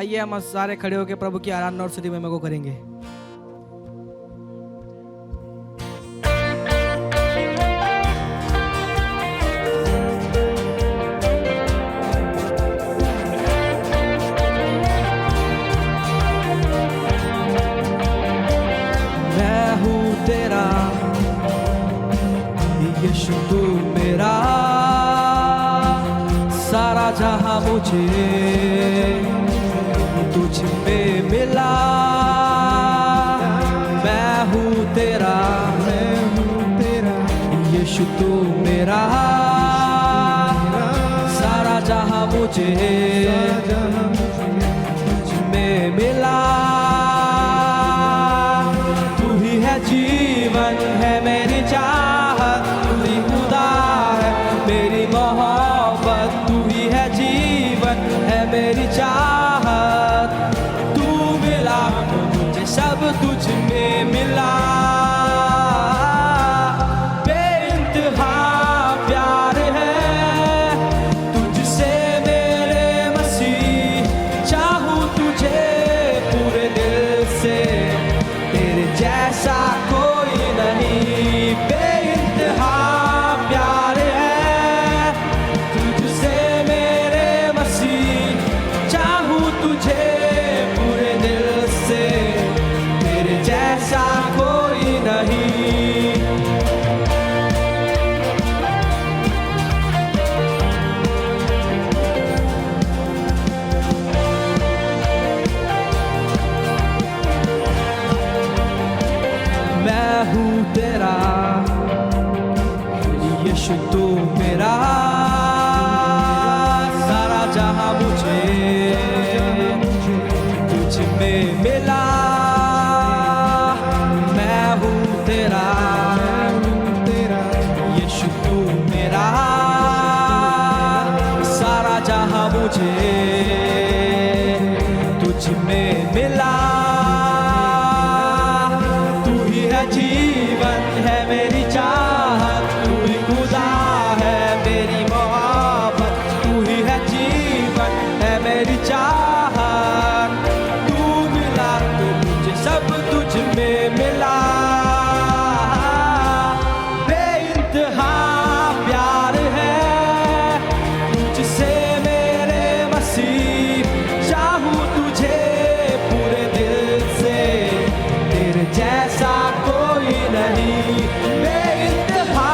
आइए हम सारे खड़े होकर प्रभु की आराधना और स्तुति महिमा को करेंगे। मैं हूँ तेरा यीशु, तू मेरा, सारा जहां मुझे तुझ में मिला। मैं हूँ तेरा यीशु, तू मेरा, सारा जहां मुझे तुझ में मिला। तू ही है जीवन, है मेरी चाहत, तू ही खुदा है मेरी मोहब्बत। तू ही है जीवन, है मेरी चाहत, तू मिला तो मुझे सब तुझ में मिला। बेइंतहा प्यार है तुझसे मेरे मसीह, चाहूं तुझे पूरे दिल से, तेरे जैसा कोई नहीं। बेइंतहा प्यार है तुझसे मेरे मसीह, चाहूं तुझे पूरे दिल से, तेरे जैसा कोई नहीं। मैं हूँ तेरा यीशु, तू मेरा, सारा जहां मुझे तुझ में मिला। मैं हूँ तेरा यीशु, तू मेरा, सारा जहां मुझे तुझ में मिला। तू ही है जीवन, है मेरी चाहत, तू ही खुदा है मेरी मोहब्बत। तू ही है जीवन, है मेरी चाहत, तू मिला तो मुझे सब तुझ में मिला। बेइंतहा प्यार है तुझसे मेरे मसीह, चाहूं तुझे पूरे दिल से, तेरे जैसा कोई नहीं। बेइंतहा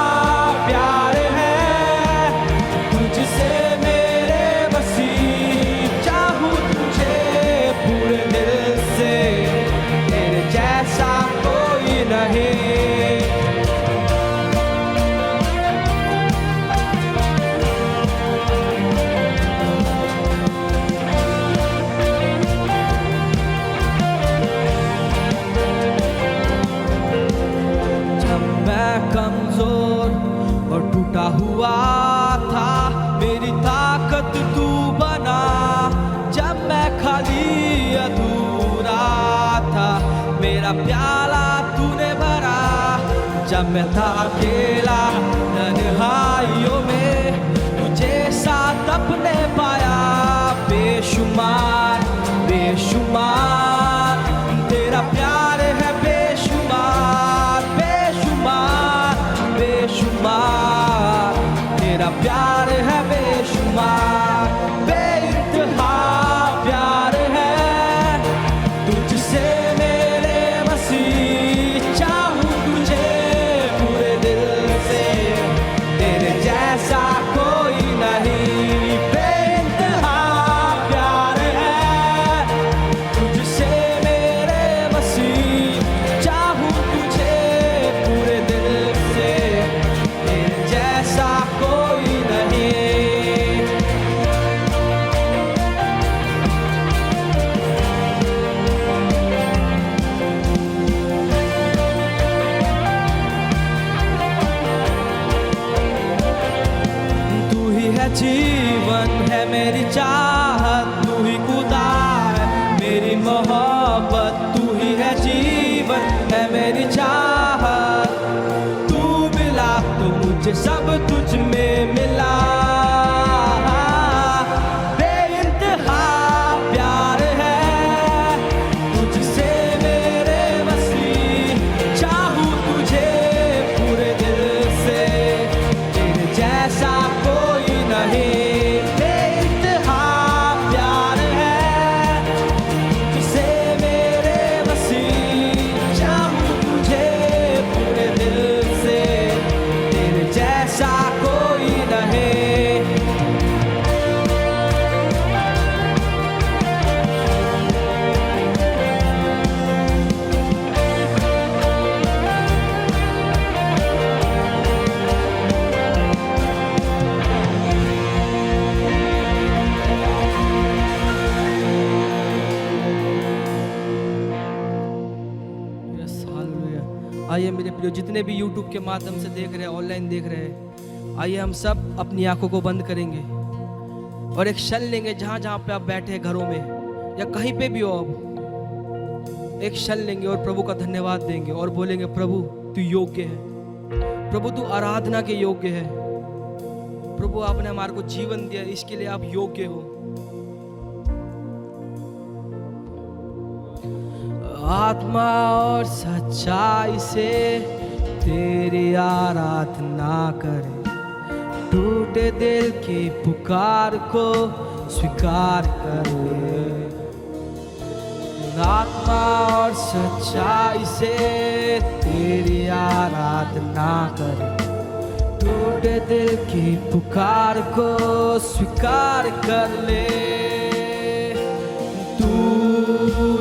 प्यार है तुझसे मेरे मसीह, चाहूं तुझे पूरे दिल से, तेरे जैसा कोई नहीं। जब मैं कमजोर और टूटा हुआ था, मेरी ताकत तू बना। जब मैं खाली अधूरा था, मेरा प्याला तूने भरा। जब मैं था अकेला तन्हाइयों में, तुझे साथ अपने पाया। बेशुमार बेशुमार तेरा प्यार है, बेशुमार बेशुमार बेशुमार तेरा प्यार है, बेशुमार। बेइंतहा प्यार है तुझसे मेरे मसीह, चाहूं तुझे पूरे दिल से, तेरे जैसा कोई नहीं। बेइंतहा प्यार है तुझसे मेरे मसीह, चाहूं तुझे पूरे दिल से, तेरे जैसा कोई नहीं। तू ही है जीवन, है मेरी चाहत, तू ही खुदा है मेरी मोहब्बत। तू ही है जीवन, है मेरी चाहत, तू मिला तो मुझे सब तुझ में मिला। बेइंतहा प्यार है वीडियो जितने भी यूट्यूब के माध्यम से देख रहे हैं, ऑनलाइन देख रहे हैं, आइए हम सब अपनी आंखों को बंद करेंगे और एक क्षण लेंगे जहाँ जहाँ पे आप बैठे हैं, घरों में या कहीं पे भी हो, अब एक क्षण लेंगे और प्रभु का धन्यवाद देंगे और बोलेंगे प्रभु तू योग्य है, प्रभु तू आराधना के योग्य है, प्रभु आपने हमारे को जीवन दिया, इसके लिए आप योग्य हो। आत्मा और सच्चाई से तेरी आराधना करे, टूटे दिल की पुकार को स्वीकार कर ले। आत्मा और सच्चाई से तेरी आराधना करे, टूटे दिल की पुकार को स्वीकार कर ले। तू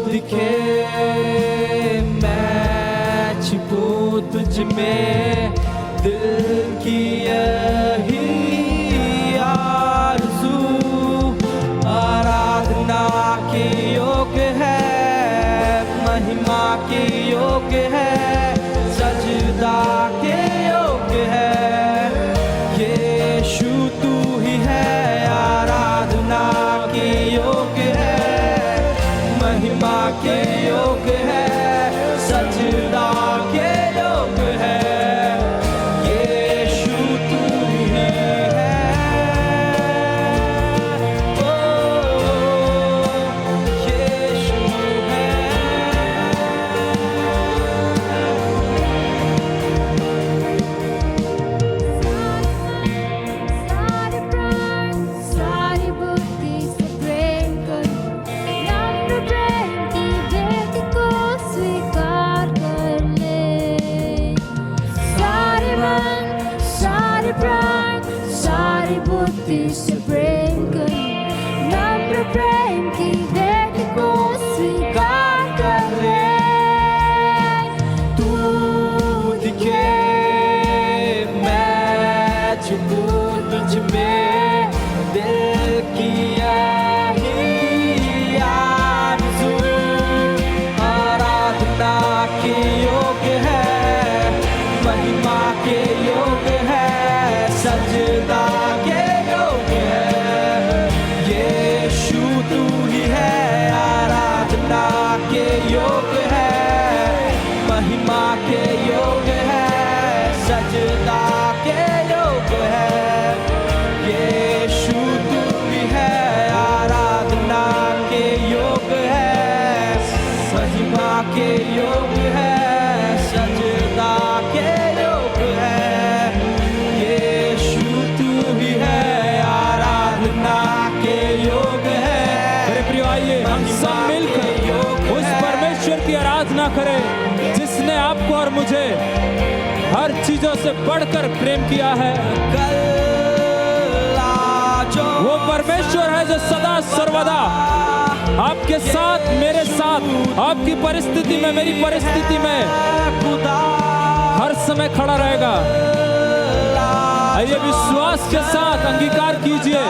दिखे मैं छिपूं तुझ में, दिल की यही आरज़ू आराधना के योग्य है, महिमा के योग्य है, सजदा के योग्य है। यीशु तू ही है, आराधना के योग्य है, महिमा के योग्य है, सजदा के योग्य है। यीशु तू ही है, ओ यीशु है। सारे प्राण सारी बुद्धि से प्रेम करो, नम्र प्रेम की भेंट को स्वीकार कर ले। सारे मन सारे प्राण सारी बुद्धि से प्रेम करो, नम्र प्रेम की भेंट को स्वीकार कर ले। तू दिखे मैं छिपूं तुझ में, दिल की यही आरज़ू आराधना के योग्य है, महिमा के योग्य है, सजदा के योग्य है। यीशु तू ही है, आराधना के योग्य है, महिमा के योग्य है, सजदा के योग्य है। यीशु तू ही है, आराधना के योग्य है, महिमा के योग्य है, सजदा के योग्य है। यीशु तू ही है, आराधना के योग्य है। मेरे प्रिय आइए हम सब मिलकर उस परमेश्वर की आराधना करें जिसने आपको और मुझे हर चीजों से बढ़कर प्रेम किया है। वो परमेश्वर है जो सदा सर्वदा आपके साथ, मेरे साथ, आपकी परिस्थिति में, मेरी परिस्थिति में हर समय खड़ा रहेगा। आइए विश्वास के साथ अंगीकार कीजिए,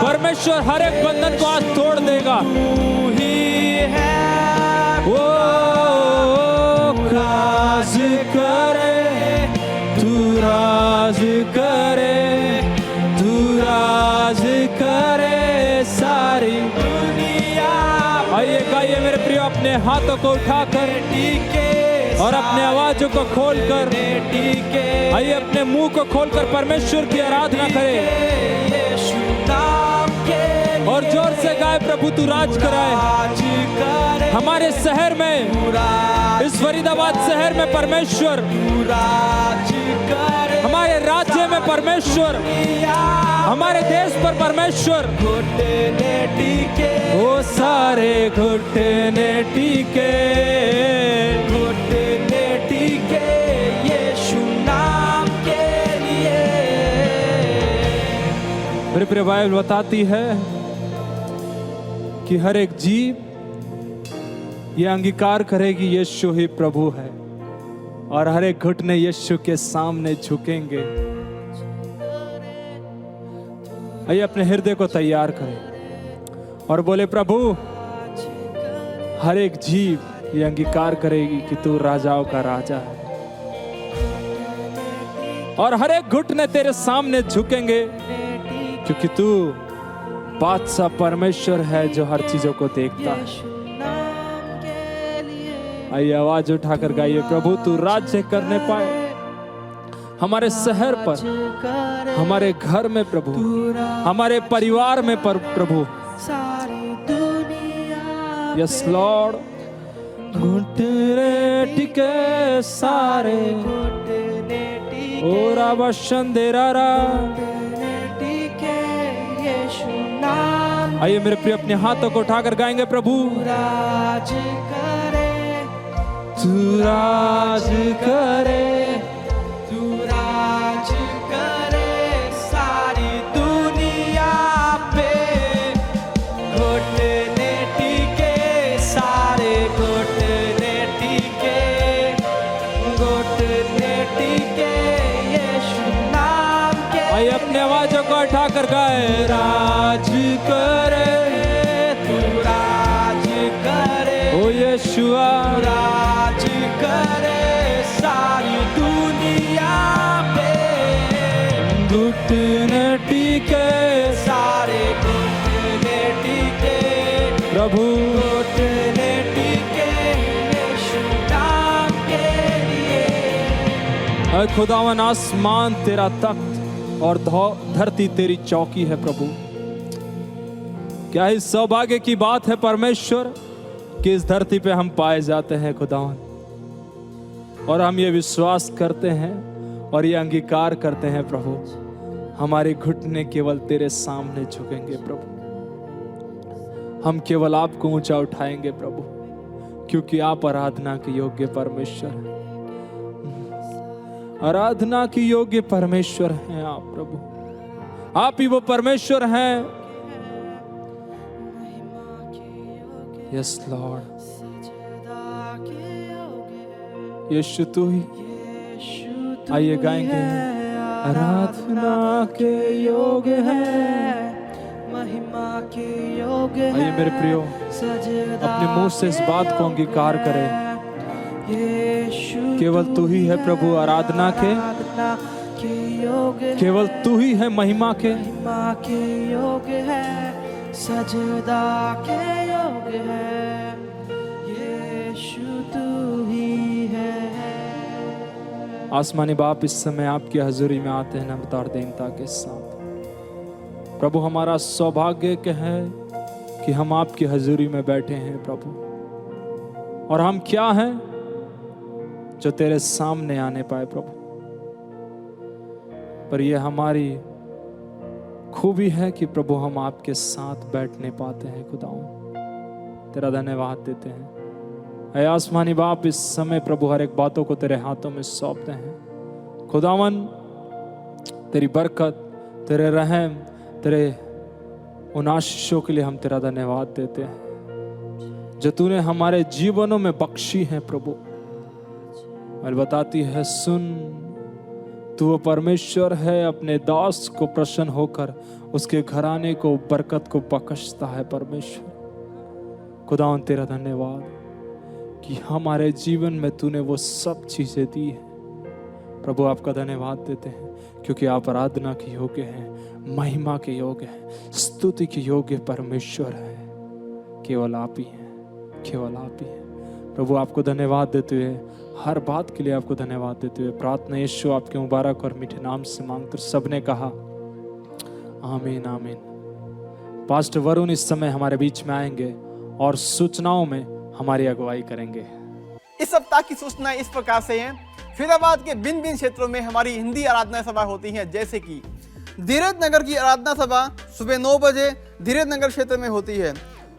परमेश्वर हर एक बंधन को आज तोड़ देगा। वो राज करे, तू राज करे, तू राज करे सारी दुनिया। आइए गाइए मेरे प्रिय, अपने हाथों को उठाकर और अपने आवाजों को खोलकर, आइए अपने मुंह को खोलकर परमेश्वर की आराधना करें और जोर से गाए, प्रभु तू राज कराए हमारे शहर में, इस फरीदाबाद शहर में परमेश्वर, हमारे राज्य में परमेश्वर, हमारे देश पर परमेश्वर। वो सारे घुटने टीके, यीशु नाम के लिए। मेरे प्रिय बाइबल बताती है कि हर एक जीव ये अंगीकार करेगी यीशु ही प्रभु है, और हर एक घुटने यीशु के सामने झुकेंगे। आइए अपने हृदय को तैयार करें और बोले, प्रभु हर एक जीव ये अंगीकार करेगी कि तू राजाओं का राजा है, और हर एक घुटने तेरे सामने झुकेंगे, क्योंकि तू बादशाह परमेश्वर है जो हर चीजों को देखता है। आइए आवाज उठाकर गाइए, प्रभु तू राज्य करने पाए हमारे शहर पर, हमारे घर में प्रभु, हमारे परिवार में प्रभु। Yes Lord. घुटने टिके सारे और आवाशंदेरारा। आइए मेरे प्रिय अपने हाथों को उठाकर गाएंगे, प्रभु राज करे, तू राज करे, तू राज करे सारी दुनिया पे। घुटने टिके सारे, घुटने टिके, घुटने टिके यीशु नाम के। आइए अपने आवाजों को उठाकर गाए, राज करे, तू राज करे, ओ यीशुआ राज करे सारी दुनिया पे। घुटने टिके सारे घुटने टिके, प्रभु, घुटने टिके यीशु नाम के लिए। ऐ खुदावन आसमान तेरा तख्त और धरती तेरी चौकी है प्रभु। क्या इस सौभाग्य की बात है परमेश्वर कि इस धरती पे हम पाए जाते हैं खुदावन, और हम ये विश्वास करते हैं और ये अंगीकार करते हैं प्रभु, हमारे घुटने केवल तेरे सामने झुकेंगे प्रभु। हम केवल आपको ऊंचा उठाएंगे प्रभु, क्योंकि आप आराधना के योग्य परमेश्वर हैं। आराधना की योग्य परमेश्वर हैं आप प्रभु। आप ही वो परमेश्वर हैं। Yes Lord. यीशु तू ही। आइए गाएंगे, आराधना के योग्य है, महिमा के योग्य है। आइए मेरे प्रियो अपने मुंह से इस बात को अंगीकार करें, केवल तू ही है प्रभु आराधना के योग्य, केवल तू ही है महिमा के योग्य है, सजदा के योग्य है। यीशु तू ही है। आसमानी बाप, इस समय आपकी हजूरी में आते हैं नम्रता और दीनता के साथ प्रभु। हमारा सौभाग्य क्या है कि हम आपकी हजूरी में बैठे हैं प्रभु, और हम क्या हैं जो तेरे सामने आने पाए प्रभु। पर यह हमारी खूबी है कि प्रभु हम आपके साथ बैठने पाते हैं खुदाओं। तेरा धन्यवाद देते हैं। ऐ आसमानी बाप, इस समय प्रभु हर एक बातों को तेरे हाथों में सौंपते हैं खुदावन। तेरी बरकत, तेरे रहम, तेरे उन आशीषों के लिए हम तेरा धन्यवाद देते हैं जो तूने हमारे जीवनों में बख्शी हैं प्रभु। और बताती है, सुन तू वो परमेश्वर है, अपने दास को प्रसन्न होकर उसके घराने को बरकत को बख्शता है परमेश्वर। खुदावन तेरा धन्यवाद कि हमारे जीवन में तूने वो सब चीजें दी है प्रभु। आपका धन्यवाद देते हैं क्योंकि आप आराधना के योग्य हैं, महिमा के योग्य हैं, स्तुति के योग्य परमेश्वर है। केवल आप ही हैं, केवल आप ही हैं प्रभु। आपको धन्यवाद देते हुए, हर बात के लिए आपको धन्यवाद देते हुए प्रार्थना यीशु आपके मुबारक और मीठे नाम से मांगकर सबने कहा आमीन आमीन। पास्टर वरुण इस समय हमारे बीच में आएंगे और सूचनाओं में हमारी अगुवाई करेंगे। इस सप्ताह की सूचना इस प्रकार से है। फरीदाबाद के भिन्न भिन्न क्षेत्रों में हमारी हिंदी आराधना सभा होती हैं, जैसे कि धीरज नगर की आराधना सभा सुबह 9 बजे धीरज नगर क्षेत्र में होती है।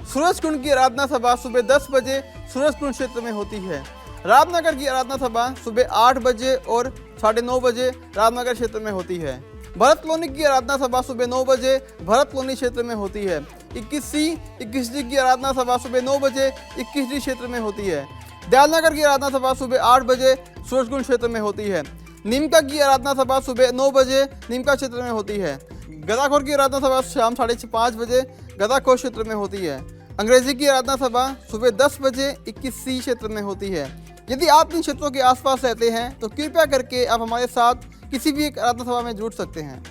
सूरजकुंड की आराधना सभा सुबह 10 बजे सूरजकुंड क्षेत्र में होती है। रामनगर की आराधना सभा सुबह 8 बजे और 9:30 बजे रामनगर क्षेत्र में होती है। भरत कॉलोनी की आराधना सभा सुबह 9 बजे भरत कॉलोनी क्षेत्र में होती है। 21C की आराधना सभा सुबह 9 बजे 21D क्षेत्र में होती है। दयालनगर की आराधना सभा सुबह 8 बजे सूरजकुंड क्षेत्र में होती है। नीमका की आराधना सभा सुबह 9 बजे नीमका क्षेत्र में होती है। गदाखोर की आराधना सभा शाम 5:30 बजे गदाखोर क्षेत्र में होती है। अंग्रेजी की आराधना सभा सुबह 10 बजे 21C क्षेत्र में होती है। यदि आप इन क्षेत्रों के आसपास रहते हैं तो कृपया करके आप हमारे साथ किसी भी एक आराधना सभा में जुड़ सकते हैं।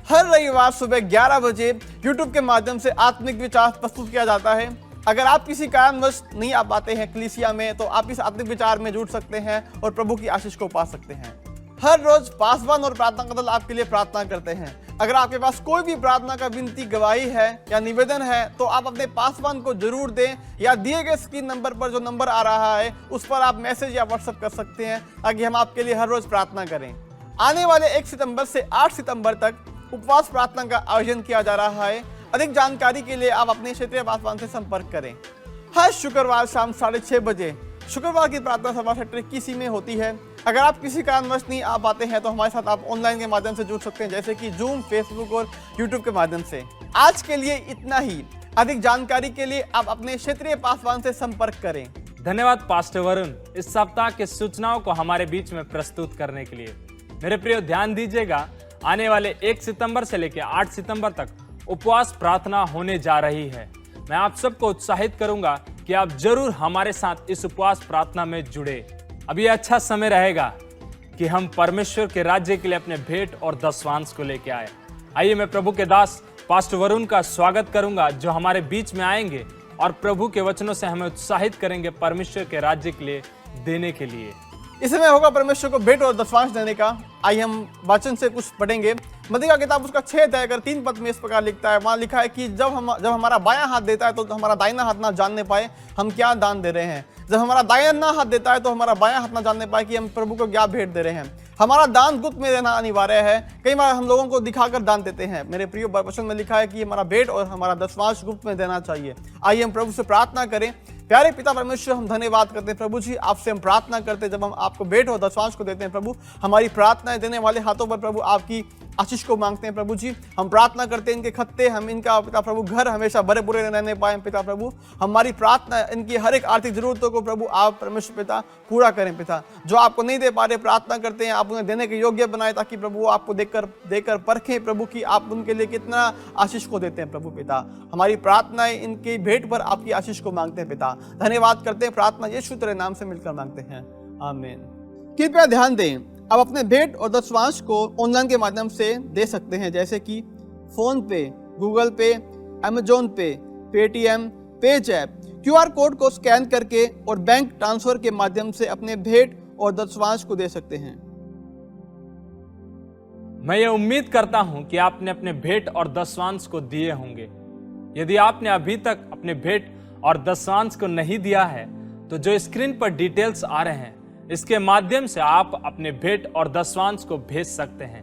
हर रविवार सुबह 11 बजे YouTube के माध्यम से आत्मिक विचार प्रस्तुत किया जाता है। अगर आप किसी कारणवश नहीं आ पाते हैं कलीसिया में, तो आप इस आत्मिक विचार में जुड़ सकते हैं और प्रभु की आशीष को पा सकते हैं। हर रोज पासवान और प्रार्थना का दल आपके लिए प्रार्थना करते हैं। अगर आपके पास कोई भी प्रार्थना का विनती, गवाही है या निवेदन है, तो आप अपने पासवान को जरूर दें, या दिए गए स्क्रीन नंबर पर जो नंबर आ रहा है उस पर आप मैसेज या व्हाट्सएप कर सकते हैं, ताकि हम आपके लिए हर रोज प्रार्थना करें। आने वाले 1 सितंबर से 8 सितंबर तक उपवास प्रार्थना का आयोजन किया जा रहा है। अधिक जानकारी के लिए आप अपने क्षेत्रीय पासवान से संपर्क करें। हर शुक्रवार शाम 6:30 बजे शुक्रवार की प्रार्थना सभा सेक्टर 21 में होती है। अगर आप किसी कारणवश नहीं आ पाते हैं, तो हमारे साथ आप ऑनलाइन के माध्यम से जुड़ सकते हैं, जैसे कि जूम, फेसबुक और यूट्यूब के माध्यम से। आज के लिए इतना ही। अधिक जानकारी के लिए आप अपने क्षेत्रीय पासवान से संपर्क करें। धन्यवाद पास्टर वरुण, इस सप्ताह के सूचनाओं को हमारे बीच में प्रस्तुत करने के लिए। मेरे प्रियो, ध्यान दीजिएगा, आने वाले 1 सितंबर से लेकर 8 सितंबर तक उपवास प्रार्थना होने जा रही है। मैं आप सबको उत्साहित करूंगा कि आप जरूर हमारे साथ इस उपवास प्रार्थना में जुड़े। अभी अच्छा समय रहेगा कि हम परमेश्वर के राज्य के लिए अपने भेंट और दशवांश को लेके आए। आइए मैं प्रभु के दास पास्टर वरुण का स्वागत करूंगा, जो हमारे बीच में आएंगे और प्रभु के वचनों से हमें उत्साहित करेंगे परमेश्वर के राज्य के लिए देने के लिए। इस समय होगा परमेश्वर को भेंट और दशवांश देने का। आइए हम वचन से कुछ पढ़ेंगे। मत्ती का किताब उसका 6 अध्याय 3 पद में इस प्रकार लिखता है। वहाँ लिखा है कि जब हमारा बायां हाथ देता है, तो हमारा दाहिना हाथ ना जानने पाए हम क्या दान दे रहे हैं। जब हमारा दाहिना हाथ देता है, तो हमारा बायां हाथ ना जानने पाए कि हम प्रभु को क्या भेंट दे रहे हैं। हमारा दान गुप्त में रहना अनिवार्य है। कई बार हम लोगों को दिखाकर दान देते हैं। मेरे प्रिय, वचन में लिखा है कि हमारा भेंट और हमारा दशवांश गुप्त में देना चाहिए। आइए हम प्रभु से प्रार्थना करें। प्यारे पिता परमेश्वर, हम धन्यवाद करते हैं प्रभु जी, आपसे हम प्रार्थना करते हैं। जब हम आपको भेंट और दशवांश को देते हैं प्रभु, हमारी प्रार्थनाएं देने वाले हाथों पर प्रभु आपकी आशीष को मांगते हैं प्रभु जी। हम प्रार्थना करते हैं इनके खत्ते, हम इनका पिता प्रभु घर हमेशा भरे पूरे रहने पाए पिता प्रभु। हमारी प्रार्थना इनकी हर एक आर्थिक जरूरतों को प्रभु आप परमेश्वर पिता पूरा करें पिता। जो आपको नहीं दे पा रहे, प्रार्थना करते हैं आप उन्हें देने के योग्य बनाए, ताकि प्रभु आपको देकर परखें प्रभु की आप उनके लिए कितना आशीष को देते हैं प्रभु पिता। हमारी प्रार्थनाएं इनकी भेंट पर आपकी आशीष को मांगते हैं पिता। धन्यवाद करते हैं। प्रार्थना यीशु तेरे नाम से मिलकर मांगते हैं, आमीन। कृपया ध्यान दें, आप अपने भेंट और दशवांश को ऑनलाइन के माध्यम से दे सकते हैं, जैसे कि फोन पे, गूगल पे, अमेजोन पे, पेटीएम, पेजैप। QR कोड को स्कैन करके और बैंक ट्रांसफर के माध्यम से अपने भेंट और दशवांश को दे सकते हैं। मैं ये उम्मीद करता हूं कि आपने अपने भेंट और दशवांश को दिए होंगे। यदि आपने अभी तक अपने भेंट और दशवांश को नहीं दिया है, तो जो स्क्रीन पर डिटेल्स आ रहे हैं, इसके माध्यम से आप अपने भेंट और दशवांश को भेज सकते हैं।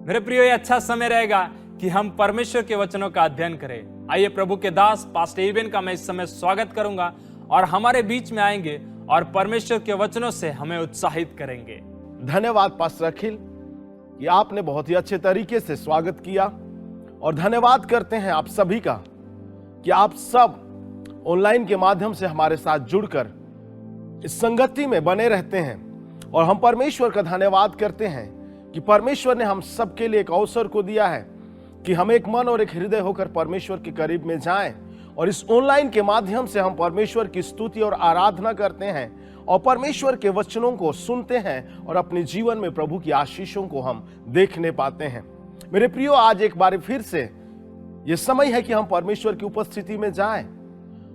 मेरे प्रियो, ये अच्छा समय रहेगा कि हम परमेश्वर के वचनों का अध्ययन करें। आइए प्रभु के दास पास्टर इवेन का मैं इस समय स्वागत करूंगा और हमारे बीच में आएंगे और परमेश्वर के वचनों से हमें उत्साहित करेंगे। धन्यवाद पास्टर अखिल कि आपने बहुत ही अच्छे तरीके से स्वागत किया, और धन्यवाद करते हैं आप सभी का कि आप सब ऑनलाइन के माध्यम से हमारे साथ जुड़कर इस संगति में बने रहते हैं। और हम परमेश्वर का धन्यवाद करते हैं कि परमेश्वर ने हम सबके लिए एक अवसर को दिया है कि हम एक मन और एक हृदय होकर परमेश्वर के करीब में जाएं, और इस ऑनलाइन के माध्यम से हम परमेश्वर की स्तुति और आराधना करते हैं और परमेश्वर के वचनों को सुनते हैं, और अपने जीवन में प्रभु की आशीषों को हम देखने पाते हैं। मेरे प्रियो, आज एक बार फिर से ये समय है कि हम परमेश्वर की उपस्थिति में जाएं,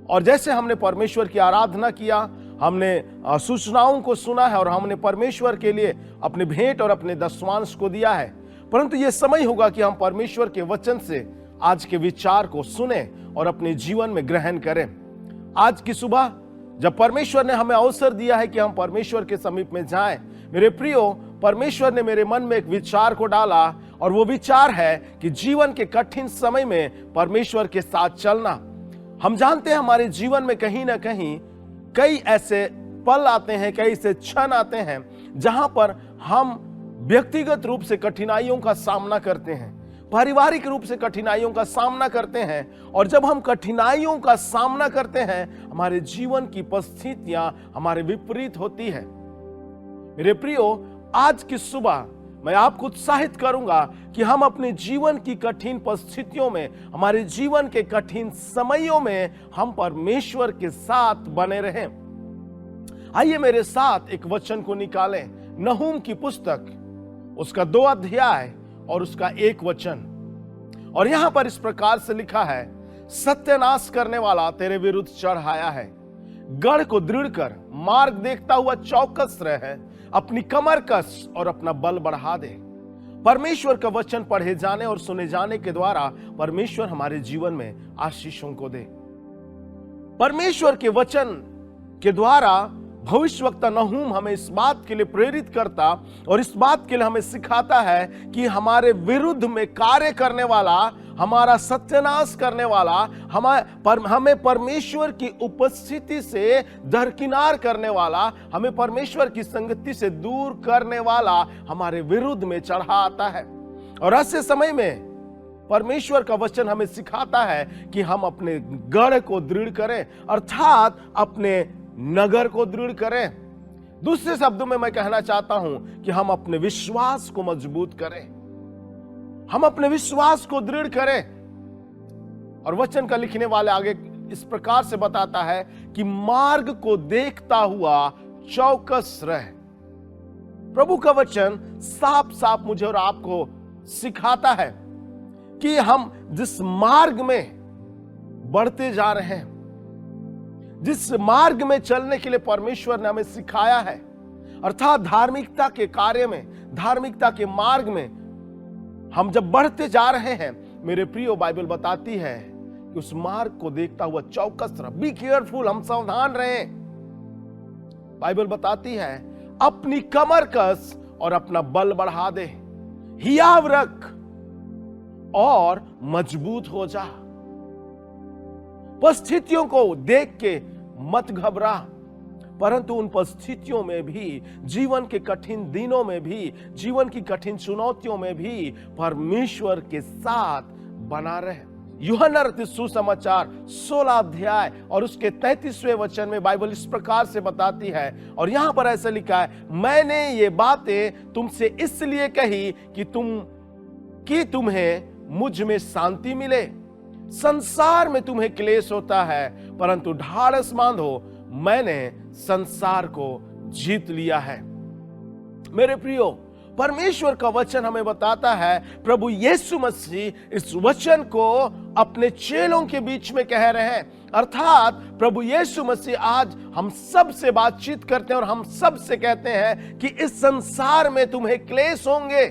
और जैसे हमने परमेश्वर की आराधना किया, हमने सूचनाओं को सुना है और हमने परमेश्वर के लिए अपने भेंट और अपने दशवांश को दिया है, परंतु ये समय होगा कि हम परमेश्वर के वचन से आज के विचार को सुने और अपने जीवन में ग्रहण करें। आज की सुबह जब परमेश्वर ने हमें अवसर दिया है कि हम परमेश्वर के समीप में जाएं, मेरे प्रियो, परमेश्वर ने मेरे मन में एक विचार को डाला, और वो विचार है कि जीवन के कठिन समय में परमेश्वर के साथ चलना। हम जानते हैं हमारे जीवन में कहीं ना कहीं कई ऐसे पल आते हैं, कई ऐसे क्षण आते हैं जहां पर हम व्यक्तिगत रूप से कठिनाइयों का सामना करते हैं, पारिवारिक रूप से कठिनाइयों का सामना करते हैं, और जब हम कठिनाइयों का सामना करते हैं, हमारे जीवन की परिस्थितियां हमारे विपरीत होती है। मेरे प्रियो, आज की सुबह मैं आपको उत्साहित करूंगा कि हम अपने जीवन की कठिन परिस्थितियों में, हमारे जीवन के कठिन समयों में हम परमेश्वर के साथ बने रहें। आइए मेरे साथ एक वचन को निकालें। नहूम की पुस्तक उसका 2 अध्याय और उसका 1 वचन। और यहां पर इस प्रकार से लिखा है, सत्यानाश करने वाला तेरे विरुद्ध चढ़ आया है, गढ़ को दृढ़ कर, मार्ग देखता हुआ चौकस रह, अपनी कमर कस और अपना बल बढ़ा दे। परमेश्वर का वचन पढ़े जाने और सुने जाने के द्वारा परमेश्वर हमारे जीवन में आशीषों को दे। परमेश्वर के वचन के द्वारा भविष्यवक्ता नहूम हमें इस बात के लिए प्रेरित करता और इस बात के लिए हमें सिखाता है कि हमारे विरुद्ध में कार्य करने वाला, हमारा सत्यानाश करने वाला, हमें परमेश्वर की उपस्थिति से दरकिनार करने वाला, हमें परमेश्वर की संगति से दूर करने वाला हमारे विरुद्ध में चढ़ा आता है। और ऐसे समय में परमेश्वर का वचन हमें सिखाता है कि हम अपने गढ़ को दृढ़ करें, अर्थात अपने नगर को दृढ़ करें। दूसरे शब्दों में मैं कहना चाहता हूं कि हम अपने विश्वास को मजबूत करें, हम अपने विश्वास को दृढ़ करें। और वचन का लिखने वाले आगे इस प्रकार से बताता है कि मार्ग को देखता हुआ चौकस रह। प्रभु का वचन साफ साफ मुझे और आपको सिखाता है कि हम जिस मार्ग में बढ़ते जा रहे हैं, जिस मार्ग में चलने के लिए परमेश्वर ने हमें सिखाया है, अर्थात धार्मिकता के कार्य में, धार्मिकता के मार्ग में हम जब बढ़ते जा रहे हैं, मेरे प्रियो, बाइबल बताती है कि उस मार्ग को देखता हुआ चौकस रह। बी केयरफुल, हम सावधान रहें। बाइबल बताती है अपनी कमर कस और अपना बल बढ़ा दे, हियाव रख और मजबूत हो जा। परिस्थितियों को देख के मत घबरा, परंतु उन परिस्थितियों में भी, जीवन के कठिन दिनों में भी, जीवन की कठिन चुनौतियों में भी परमेश्वर के साथ बना रहे। यूहन्ना रचित सुसमाचार 16 अध्याय और उसके 33वें वचन में बाइबल इस प्रकार से बताती है, और यहां पर ऐसा लिखा है, मैंने ये बातें तुमसे इसलिए कही कि तुम्हें मुझ में शांति मिले। संसार में तुम्हें क्लेश होता है, परंतु ढाढ़स बांधो, मैंने संसार को जीत लिया है। मेरे प्रियो, परमेश्वर का वचन हमें बताता है, प्रभु यीशु मसीह इस वचन को अपने चेलों के बीच में कह रहे हैं। अर्थात प्रभु यीशु मसीह आज हम सब से बातचीत करते हैं और हम सब से कहते हैं कि इस संसार में तुम्हें क्लेश होंगे,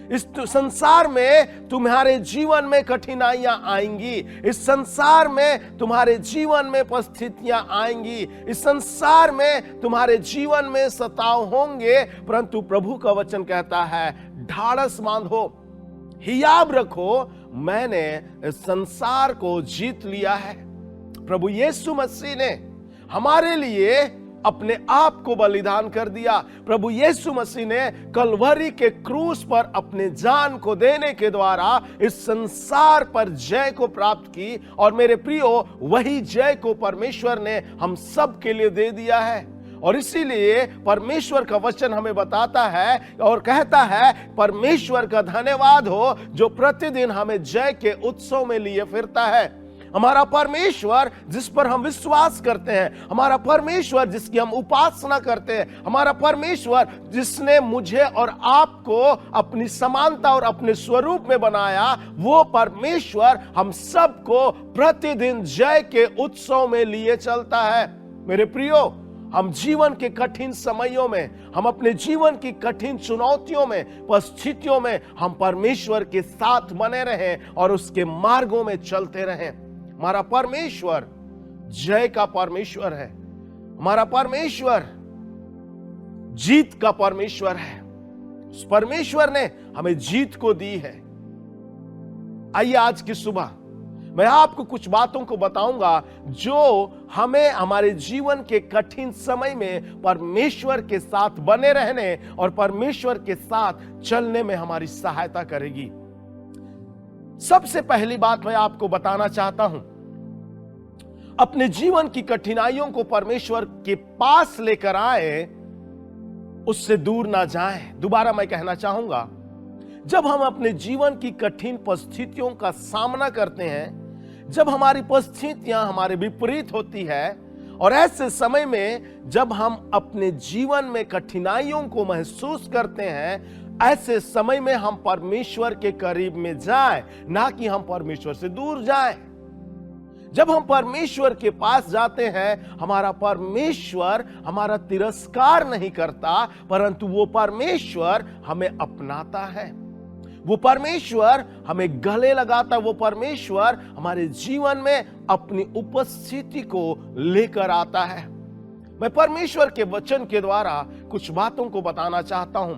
इस संसार में तुम्हारे जीवन में कठिनाइयां आएंगी, इस संसार में तुम्हारे जीवन में परिस्थितियां आएंगी, इस संसार में तुम्हारे जीवन में सताव होंगे, परंतु प्रभु का वचन कहता है ढाढ़स बांधो, हियाव रखो, मैंने इस संसार को जीत लिया है। प्रभु यीशु मसीह ने हमारे लिए अपने आप को बलिदान कर दिया। प्रभु यीशु मसीह ने कलवरी के क्रूस पर अपने जान को देने के द्वारा इस संसार पर जय को प्राप्त की, और मेरे प्रियो, वही जय को परमेश्वर ने हम सब के लिए दे दिया है। और इसीलिए परमेश्वर का वचन हमें बताता है और कहता है, परमेश्वर का धन्यवाद हो जो प्रतिदिन हमें जय के उत्सव में लिए फिरता है। हमारा परमेश्वर जिस पर हम विश्वास करते हैं, हमारा परमेश्वर जिसकी हम उपासना करते हैं, हमारा परमेश्वर जिसने मुझे और आपको अपनी समानता और अपने स्वरूप में बनाया, वो परमेश्वर हम सबको प्रतिदिन जय के उत्सव में लिए चलता है। मेरे प्रियो, हम जीवन के कठिन समयों में, हम अपने जीवन की कठिन चुनौतियों में, परिस्थितियों में हम परमेश्वर के साथ बने रहें और उसके मार्गों में चलते रहें। हमारा परमेश्वर जय का परमेश्वर है, हमारा परमेश्वर जीत का परमेश्वर है। उस परमेश्वर ने हमें जीत को दी है। आइए आज की सुबह मैं आपको कुछ बातों को बताऊंगा जो हमें हमारे जीवन के कठिन समय में परमेश्वर के साथ बने रहने और परमेश्वर के साथ चलने में हमारी सहायता करेगी। सबसे पहली बात मैं आपको बताना चाहता हूं, अपने जीवन की कठिनाइयों को परमेश्वर के पास लेकर आए, उससे दूर ना जाएं। दोबारा मैं कहना चाहूंगा, जब हम अपने जीवन की कठिन परिस्थितियों का सामना करते हैं, जब हमारी परिस्थितियां हमारे विपरीत होती है, और ऐसे समय में जब हम अपने जीवन में कठिनाइयों को महसूस करते हैं, ऐसे समय में हम परमेश्वर के करीब में जाएं, ना कि हम परमेश्वर से दूर जाएं। जब हम परमेश्वर के पास जाते हैं, हमारा परमेश्वर हमारा तिरस्कार नहीं करता, परंतु वो परमेश्वर हमें अपनाता है। वो परमेश्वर हमें गले लगाता, वो परमेश्वर हमारे जीवन में अपनी उपस्थिति को लेकर आता है। मैं परमेश्वर के वचन के द्वारा कुछ बातों को बताना चाहता हूं।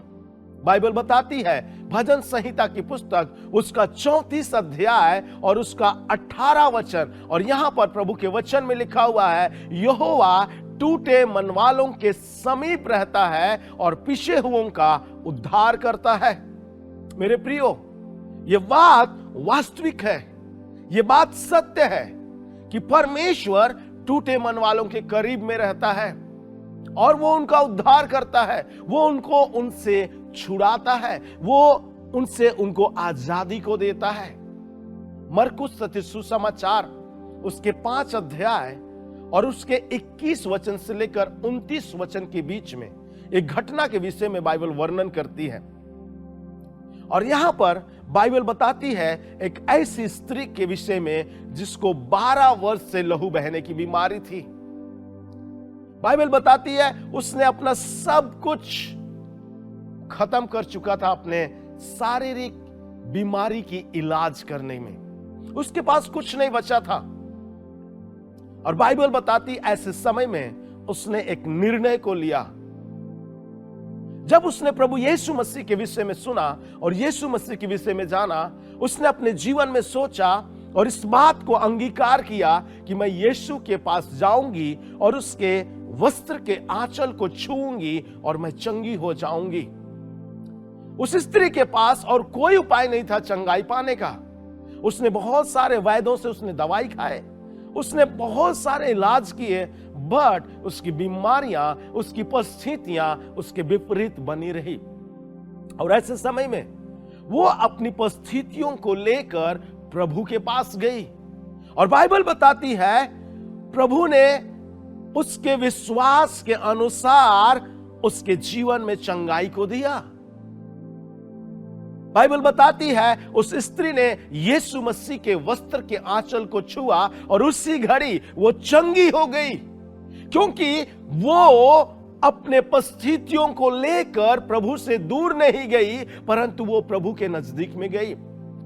बाइबल बताती है, भजन संहिता की पुस्तक उसका 34 अध्याय और उसका 18 वचन, और यहां पर प्रभु के वचन में लिखा हुआ है, यहोवा टूटे मन वालों के समीप रहता है और पिछे हुओं का उद्धार करता है। मेरे प्रियो, ये बात वास्तविक है, ये बात सत्य है कि परमेश्वर टूटे मन वालों के करीब में रहता है और वो उनका उद्धार करता है, वो उनको उनसे छुड़ाता है, वो उनसे उनको आजादी को देता है। मरकुस सुसमाचार उसके 5 अध्याय और उसके 21 वचन से लेकर 29 वचन के बीच में एक घटना के विषय में बाइबल वर्णन करती है। और यहां पर बाइबल बताती है एक ऐसी स्त्री के विषय में जिसको 12 वर्ष से लहू बहने की बीमारी थी। बाइबल बताती है उसने अपना सब कुछ खत्म कर चुका था अपने शारीरिक बीमारी की इलाज करने में, उसके पास कुछ नहीं बचा था। और बाइबल बताती ऐसे समय में उसने एक निर्णय को लिया। जब उसने प्रभु यीशु मसीह के विषय में सुना और यीशु मसीह के विषय में जाना, उसने अपने जीवन में सोचा और इस बात को अंगीकार किया कि मैं यीशु के पास जाऊंगी और उसके वस्त्र के आंचल को छूऊंगी और मैं चंगी हो जाऊंगी। उस स्त्री के पास और कोई उपाय नहीं था चंगाई पाने का। उसने बहुत सारे वैद्यों से उसने दवाई खाए, उसने बहुत सारे इलाज किए, बट उसकी बीमारियां, उसकी परिस्थितियां उसके विपरीत बनी रही। और ऐसे समय में वो अपनी परिस्थितियों को लेकर प्रभु के पास गई और बाइबल बताती है प्रभु ने उसके विश्वास के अनुसार उसके जीवन में चंगाई को दिया। बाइबल बताती है उस स्त्री ने यीशु मसीह के वस्त्र के आंचल को छुआ और उसी घड़ी वो चंगी हो गई, क्योंकि वो अपने परिस्थितियों को लेकर प्रभु से दूर नहीं गई, परंतु वो प्रभु के नजदीक में गई।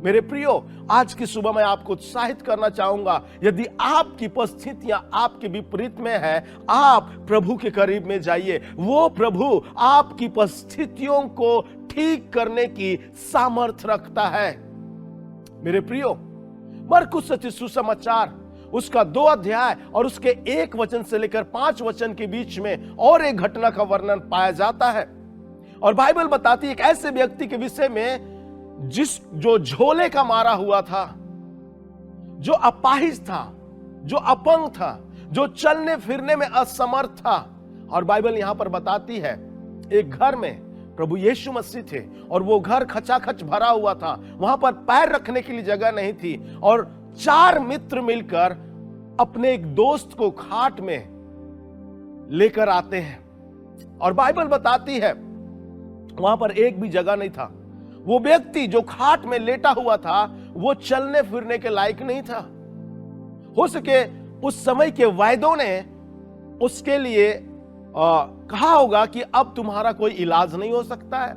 मेरे प्रियो, आज की सुबह मैं आपको उत्साहित करना चाहूंगा, यदि आपकी परिस्थितियां आपके विपरीत में है, आप प्रभु के करीब में जाइए। वो प्रभु आपकी परिस्थितियों को ठीक करने की सामर्थ्य रखता है। मेरे प्रियो, मरकुस सुसमाचार उसका 2 अध्याय और उसके 1 वचन से लेकर 5 वचन के बीच में और एक घटना का वर्णन पाया जाता है। और बाइबल बताती है एक ऐसे व्यक्ति के विषय में जो झोले का मारा हुआ था, जो अपाहिज था, जो अपंग था, जो चलने फिरने में असमर्थ था। और बाइबल यहां पर बताती है एक घर में प्रभु यीशु मसीह थे और वो घर खचाखच भरा हुआ था, वहां पर पैर रखने के लिए जगह नहीं थी। और 4 मित्र मिलकर अपने एक दोस्त को खाट में लेकर आते हैं और बाइबल बताती है वहां पर एक भी जगह नहीं था। वो व्यक्ति जो खाट में लेटा हुआ था वो चलने फिरने के लायक नहीं था। हो सके उस समय के वैद्यों ने उसके लिए कहा होगा कि अब तुम्हारा कोई इलाज नहीं हो सकता है,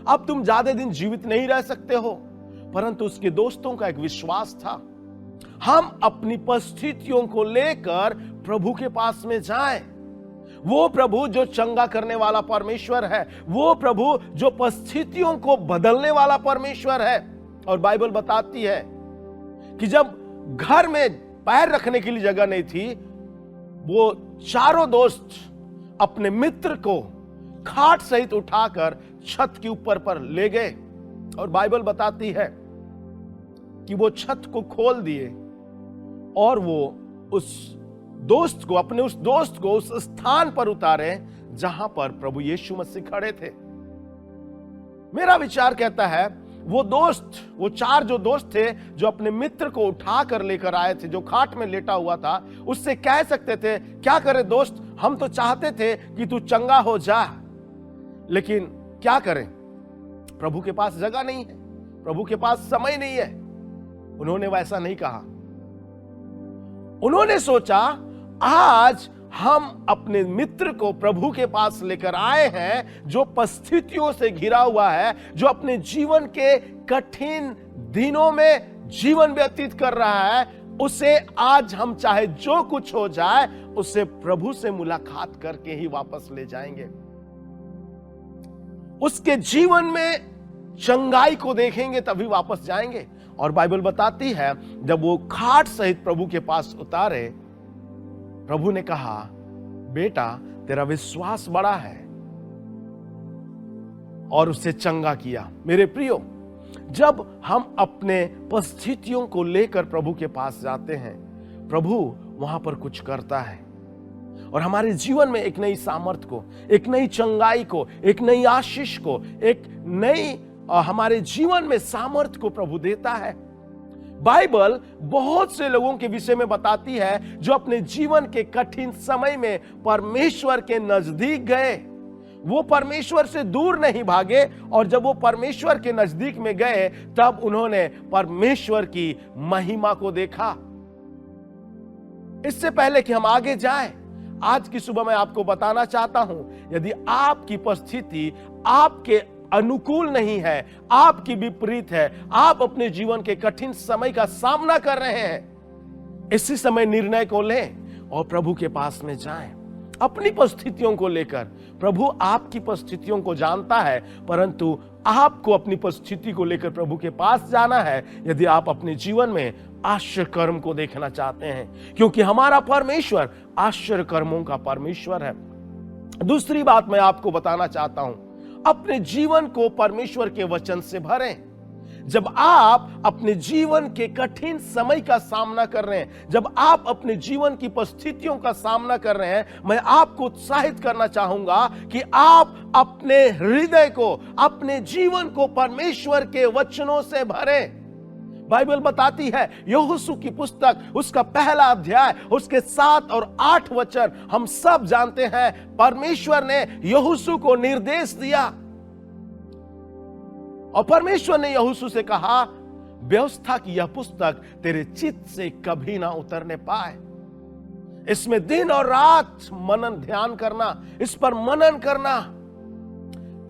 अब तुम ज्यादा दिन जीवित नहीं रह सकते हो, परंतु उसके दोस्तों का एक विश्वास था, हम अपनी परिस्थितियों को लेकर प्रभु के पास में जाएं। वो प्रभु जो चंगा करने वाला परमेश्वर है, वो प्रभु जो परिस्थितियों को बदलने वाला परमेश्वर है। और बाइबल बताती है कि जब घर में पैर रखने के लिए जगह नहीं थी, वो चारों दोस्त अपने मित्र को खाट सहित उठाकर छत के ऊपर पर ले गए। और बाइबल बताती है कि वो छत को खोल दिए और वो उस दोस्त को, अपने उस दोस्त को उस स्थान पर उतारे जहां पर प्रभु यीशु मसीह खड़े थे। मेरा विचार कहता है वो दोस्त, वो 4 जो दोस्त थे जो अपने मित्र को उठा कर लेकर आए थे, जो खाट में लेटा हुआ था, उससे कह सकते थे क्या करे दोस्त, हम तो चाहते थे कि तू चंगा हो जा, लेकिन क्या करें, प्रभु के पास जगह नहीं है, प्रभु के पास समय नहीं है। उन्होंने वैसा नहीं कहा। उन्होंने सोचा आज हम अपने मित्र को प्रभु के पास लेकर आए हैं, जो परिस्थितियों से घिरा हुआ है, जो अपने जीवन के कठिन दिनों में जीवन व्यतीत कर रहा है, उसे आज हम चाहे जो कुछ हो जाए उसे प्रभु से मुलाकात करके ही वापस ले जाएंगे। उसके जीवन में चंगाई को देखेंगे तभी वापस जाएंगे। और बाइबल बताती है जब वो खाट सहित प्रभु के पास उतारे, प्रभु ने कहा, बेटा तेरा विश्वास बड़ा है, और उसे चंगा किया। मेरे प्रियो, जब हम अपने परिस्थितियों को लेकर प्रभु के पास जाते हैं, प्रभु वहां पर कुछ करता है और हमारे जीवन में एक नई सामर्थ्य को, एक नई चंगाई को, एक नई आशीष को, एक नई हमारे जीवन में सामर्थ्य को प्रभु देता है। बाइबल बहुत से लोगों के विषय में बताती है जो अपने जीवन के कठिन समय में परमेश्वर के नजदीक गए। वो परमेश्वर से दूर नहीं भागे, और जब वो परमेश्वर के नजदीक में गए तब उन्होंने परमेश्वर की महिमा को देखा। इससे पहले कि हम आगे जाएं, आज की सुबह मैं आपको बताना चाहता हूं, यदि आपकी परिस्थिति आपके अनुकूल नहीं है, आपकी विपरीत है, आप अपने जीवन के कठिन समय का सामना कर रहे हैं, इसी समय निर्णय को लें और प्रभु के पास में जाएं। अपनी परिस्थितियों को लेकर प्रभु आपकी परिस्थितियों को जानता है, परंतु आपको अपनी परिस्थिति को लेकर प्रभु के पास जाना है यदि आप अपने जीवन में आश्चर्य कर्म को देखना चाहते हैं, क्योंकि हमारा परमेश्वर आश्चर्य कर्मों का परमेश्वर है। दूसरी बात मैं आपको बताना चाहता हूं, अपने जीवन को परमेश्वर के वचन से भरें। जब आप अपने जीवन के कठिन समय का सामना कर रहे हैं, जब आप अपने जीवन की परिस्थितियों का सामना कर रहे हैं, मैं आपको उत्साहित करना चाहूंगा कि आप अपने हृदय को, अपने जीवन को परमेश्वर के वचनों से भरें। बाइबल बताती है, यहोशू की पुस्तक उसका पहला अध्याय उसके 7 और 8 वचन हम सब जानते हैं। परमेश्वर ने यहोशू को निर्देश दिया और परमेश्वर ने यहोशू से कहा, व्यवस्था की यह पुस्तक तेरे चित्त से कभी ना उतरने पाए, इसमें दिन और रात मनन ध्यान करना, इस पर मनन करना,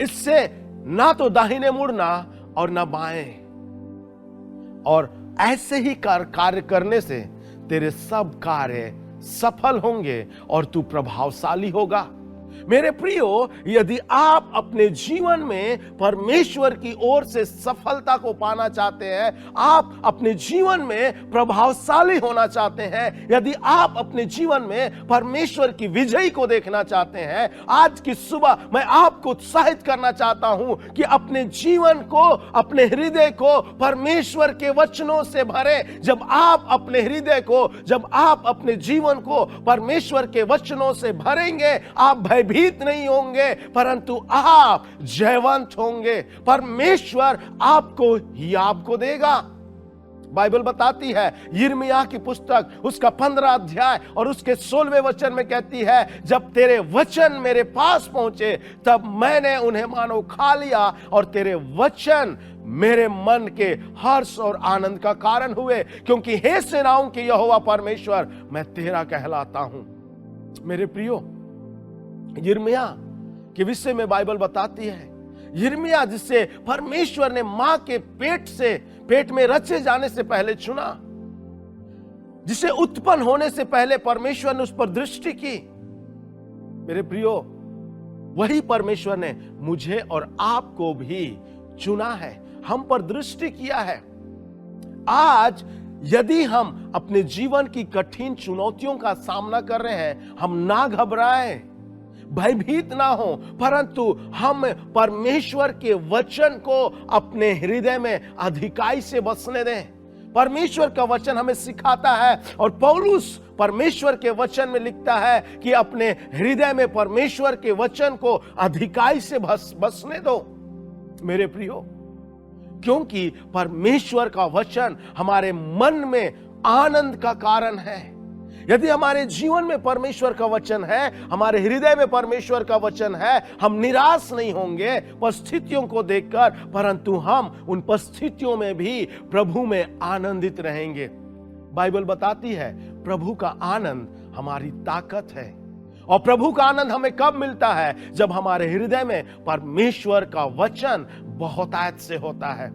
इससे ना तो दाहिने मुड़ना और ना बाएं, और ऐसे ही कार्य करने से तेरे सब कार्य सफल होंगे और तू प्रभावशाली होगा। मेरे प्रियो, यदि आप अपने जीवन में परमेश्वर की ओर से सफलता को पाना चाहते हैं, आप अपने जीवन में प्रभावशाली होना चाहते हैं, यदि आप अपने जीवन में परमेश्वर की विजय को देखना चाहते हैं, आज की सुबह मैं आपको उत्साहित करना चाहता हूं कि अपने जीवन को, अपने हृदय को परमेश्वर के वचनों से भरें। जब आप अपने हृदय को, जब आप अपने जीवन को परमेश्वर के वचनों से भरेंगे, आप भयभीत नहीं होंगे, परंतु आप जयवंत होंगे। परमेश्वर आपको ही आपको देगा। बाइबल बताती है, यिर्मयाह की पुस्तक उसका 15 अध्याय और उसके 16वें वचन में कहती है, जब तेरे वचन मेरे पास पहुंचे तब मैंने उन्हें मानो खा लिया और तेरे वचन मेरे मन के हर्ष और आनंद का कारण हुए, क्योंकि हे सेनाओं के यहोवा परमेश्वर, मैं तेरा कहलाता हूं। मेरे प्रियो, यिर्मयाह के विषय में बाइबल बताती है, यिर्मयाह जिससे परमेश्वर ने मां के पेट में रचे जाने से पहले चुना, जिसे उत्पन्न होने से पहले परमेश्वर ने उस पर दृष्टि की। मेरे प्रियो, वही परमेश्वर ने मुझे और आपको भी चुना है, हम पर दृष्टि किया है। आज यदि हम अपने जीवन की कठिन चुनौतियों का सामना कर रहे हैं, हम ना घबराएं, भयभीत ना हो, परंतु हम परमेश्वर के वचन को अपने हृदय में अधिकाई से बसने दें। परमेश्वर का वचन हमें सिखाता है, और पौलुस परमेश्वर के वचन में लिखता है कि अपने हृदय में परमेश्वर के वचन को अधिकाई से बसने दो। मेरे प्रियो, क्योंकि परमेश्वर का वचन हमारे मन में आनंद का कारण है। यदि हमारे जीवन में परमेश्वर का वचन है, हमारे हृदय में परमेश्वर का वचन है, हम निराश नहीं होंगे परिस्थितियों को देखकर, परंतु हम उन परिस्थितियों में भी प्रभु में आनंदित रहेंगे। बाइबल बताती है प्रभु का आनंद हमारी ताकत है। और प्रभु का आनंद हमें कब मिलता है? जब हमारे हृदय में परमेश्वर का वचन बहुतायत से होता है।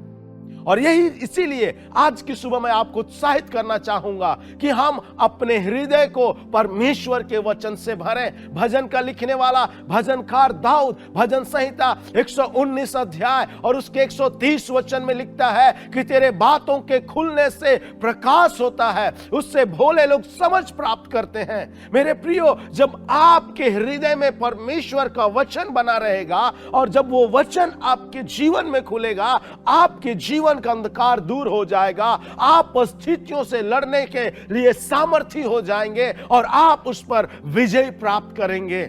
और यही इसीलिए आज की सुबह मैं आपको उत्साहित करना चाहूंगा कि हम अपने हृदय को परमेश्वर के वचन से भरें। भजन का लिखने वाला भजनकार दाऊद भजन संहिता 119 अध्याय और उसके 130 वचन में लिखता है कि तेरे बातों के खुलने से प्रकाश होता है, उससे भोले लोग समझ प्राप्त करते हैं। मेरे प्रियो, जब आपके हृदय में परमेश्वर का वचन बना रहेगा और जब वो वचन आपके जीवन में खुलेगा, आपके जीवन का अंधकार दूर हो जाएगा। आप परिस्थितियों से लड़ने के लिए सामर्थी हो जाएंगे और आप उस पर विजय प्राप्त करेंगे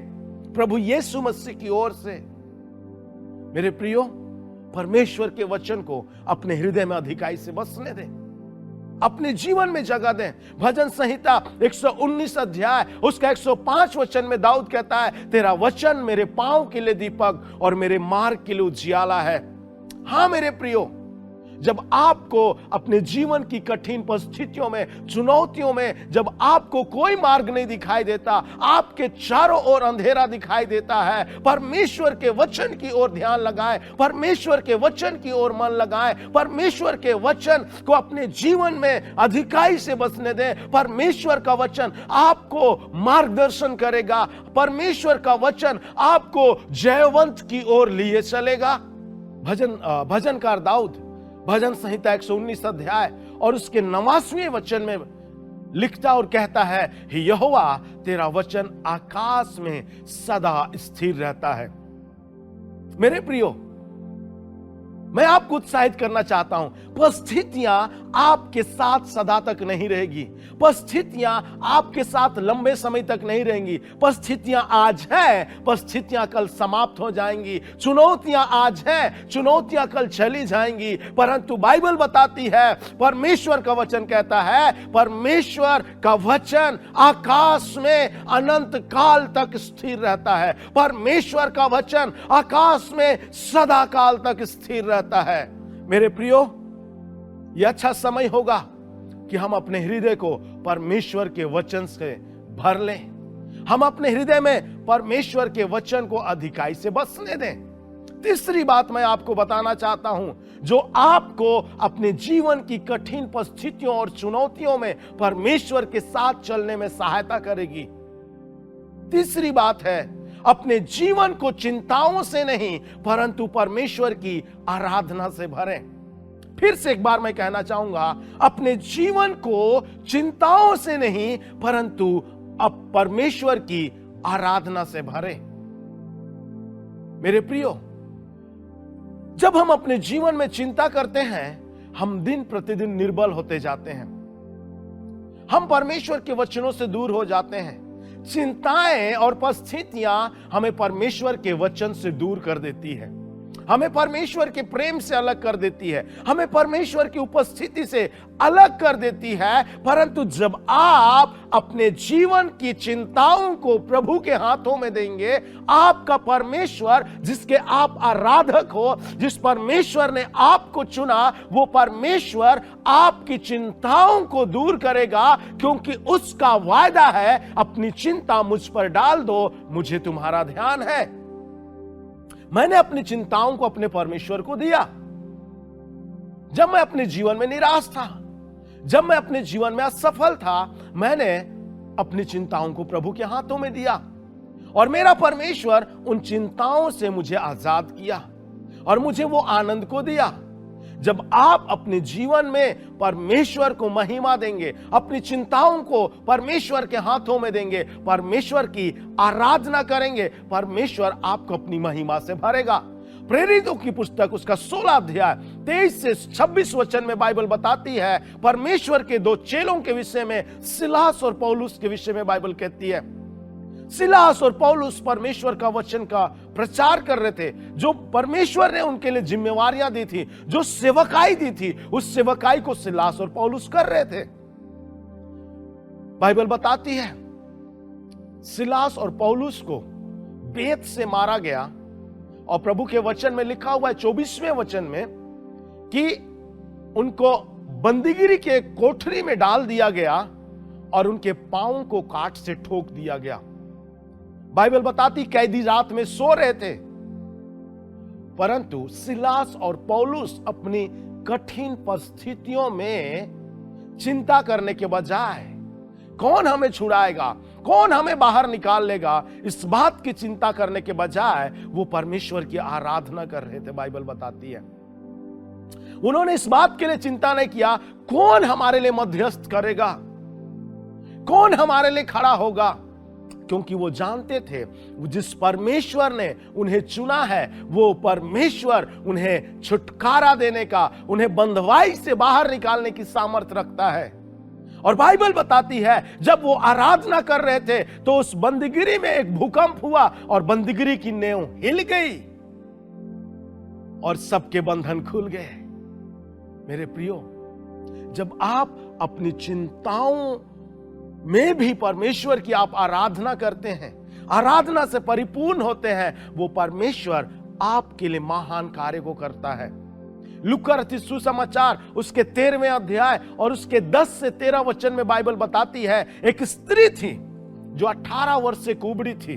प्रभु यीशु मसीह की ओर से। मेरे प्रियो, परमेश्वर के वचन को अपने हृदय में अधिकाई से बसने दें, अपने जीवन में जगह दें। भजन संहिता 119 अध्याय उसका 105 वचन में दाऊद कहता है, तेरा वचन मेरे पांव के लिए दीपक और मेरे मार्ग के लिए उजियाला है। हां मेरे प्रियो, जब आपको अपने जीवन की कठिन परिस्थितियों में, चुनौतियों में, जब आपको कोई मार्ग नहीं दिखाई देता, आपके चारों ओर अंधेरा दिखाई देता है, परमेश्वर के वचन की ओर ध्यान लगाएं, परमेश्वर के वचन की ओर मन लगाएं, परमेश्वर के वचन को अपने जीवन में अधिकाई से बसने दें। परमेश्वर का वचन आपको मार्गदर्शन करेगा, परमेश्वर का वचन आपको जयवंत की ओर लिए चलेगा। भजनकार दाऊद भजन संहिता 119 अध्याय और उसके 89वें वचन में लिखता और कहता है, यहोवा तेरा वचन आकाश में सदा स्थिर रहता है। मेरे प्रियो, मैं आपको उत्साहित करना चाहता हूं, परिस्थितियां आपके साथ सदा तक नहीं रहेगी, परिस्थितियां आपके साथ लंबे समय तक नहीं रहेंगी। परिस्थितियां आज हैं, परिस्थितियां कल समाप्त हो जाएंगी। चुनौतियां आज हैं, चुनौतियां कल चली जाएंगी। परंतु बाइबल बताती है, परमेश्वर का वचन कहता है, परमेश्वर का वचन आकाश में अनंत काल तक स्थिर रहता है। परमेश्वर का वचन आकाश में सदा काल तक स्थिर रहता है। मेरे प्रियो, यह अच्छा समय होगा कि हम अपने हृदय को परमेश्वर के वचन से भर लें। हम अपने हृदय में परमेश्वर के वचन को अधिकाई से बसने दें। तीसरी बात मैं आपको बताना चाहता हूं, जो आपको अपने जीवन की कठिन परिस्थितियों और चुनौतियों में परमेश्वर के साथ चलने में सहायता करेगी। तीसरी बात है, अपने जीवन को चिंताओं से नहीं परंतु परमेश्वर की आराधना से भरें। फिर से एक बार मैं कहना चाहूंगा, अपने जीवन को चिंताओं से नहीं परंतु अब परमेश्वर की आराधना से भरें। मेरे प्रियो, जब हम अपने जीवन में चिंता करते हैं, हम दिन प्रतिदिन निर्बल होते जाते हैं, हम परमेश्वर के वचनों से दूर हो जाते हैं। चिंताएं और परिस्थितियां हमें परमेश्वर के वचन से दूर कर देती है, हमें परमेश्वर के प्रेम से अलग कर देती है, हमें परमेश्वर की उपस्थिति से अलग कर देती है। परंतु जब आप अपने जीवन की चिंताओं को प्रभु के हाथों में देंगे, आपका परमेश्वर जिसके आप आराधक हो, जिस परमेश्वर ने आपको चुना, वो परमेश्वर आपकी चिंताओं को दूर करेगा, क्योंकि उसका वायदा है, अपनी चिंता मुझ पर डाल दो, मुझे तुम्हारा ध्यान है। मैंने अपनी चिंताओं को अपने परमेश्वर को दिया। जब मैं अपने जीवन में निराश था, जब मैं अपने जीवन में असफल था, मैंने अपनी चिंताओं को प्रभु के हाथों में दिया और मेरा परमेश्वर उन चिंताओं से मुझे आजाद किया और मुझे वो आनंद को दिया। जब आप अपने जीवन में परमेश्वर को महिमा देंगे, अपनी चिंताओं को परमेश्वर के हाथों में देंगे, परमेश्वर की आराधना करेंगे, परमेश्वर आपको अपनी महिमा से भरेगा। प्रेरितों की पुस्तक उसका 16 अध्याय 23 से 26 वचन में बाइबल बताती है, परमेश्वर के दो चेलों के विषय में, सिलास और पौलुस के विषय में बाइबल कहती है। सिलास और पौलुस परमेश्वर का वचन का प्रचार कर रहे थे। जो परमेश्वर ने उनके लिए जिम्मेवारियां दी थी, जो सेवकाई दी थी, उस सेवकाई को सिलास और पौलुस कर रहे थे। बाइबल बताती है सिलास और पौलुस को बेत से मारा गया, और प्रभु के वचन में लिखा हुआ है 24वें वचन में कि उनको बंदीगिरी के कोठरी में डाल दिया गया और उनके पांव को काट से ठोक दिया गया। बाइबल बताती कैदी रात में सो रहे थे, परंतु सिलास और पौलुस अपनी कठिन परिस्थितियों में चिंता करने के बजाय कौन हमें छुड़ाएगा, कौन हमें बाहर निकाल लेगा, इस बात की चिंता करने के बजाय वो परमेश्वर की आराधना कर रहे थे। बाइबल बताती है उन्होंने इस बात के लिए चिंता नहीं किया कौन हमारे लिए मध्यस्थ करेगा, कौन हमारे लिए खड़ा होगा, क्योंकि वो जानते थे जिस परमेश्वर ने उन्हें चुना है वो परमेश्वर उन्हें छुटकारा देने का, उन्हें बंधुआई से बाहर निकालने की सामर्थ्य रखता है। और बाइबल बताती है जब वो आराधना कर रहे थे तो उस बंदीगिरी में एक भूकंप हुआ और बंदीगिरी की नेव हिल गई और सबके बंधन खुल गए। मेरे प्रियो, जब आप अपनी चिंताओं में भी परमेश्वर की आप आराधना करते हैं, आराधना से परिपूर्ण होते हैं, वो परमेश्वर आपके लिए महान कार्य को करता है। लूका रचित सुसमाचार उसके 13वें अध्याय और उसके 10 से 13 वचन में बाइबल बताती है एक स्त्री थी जो 18 वर्ष से कुबड़ी थी।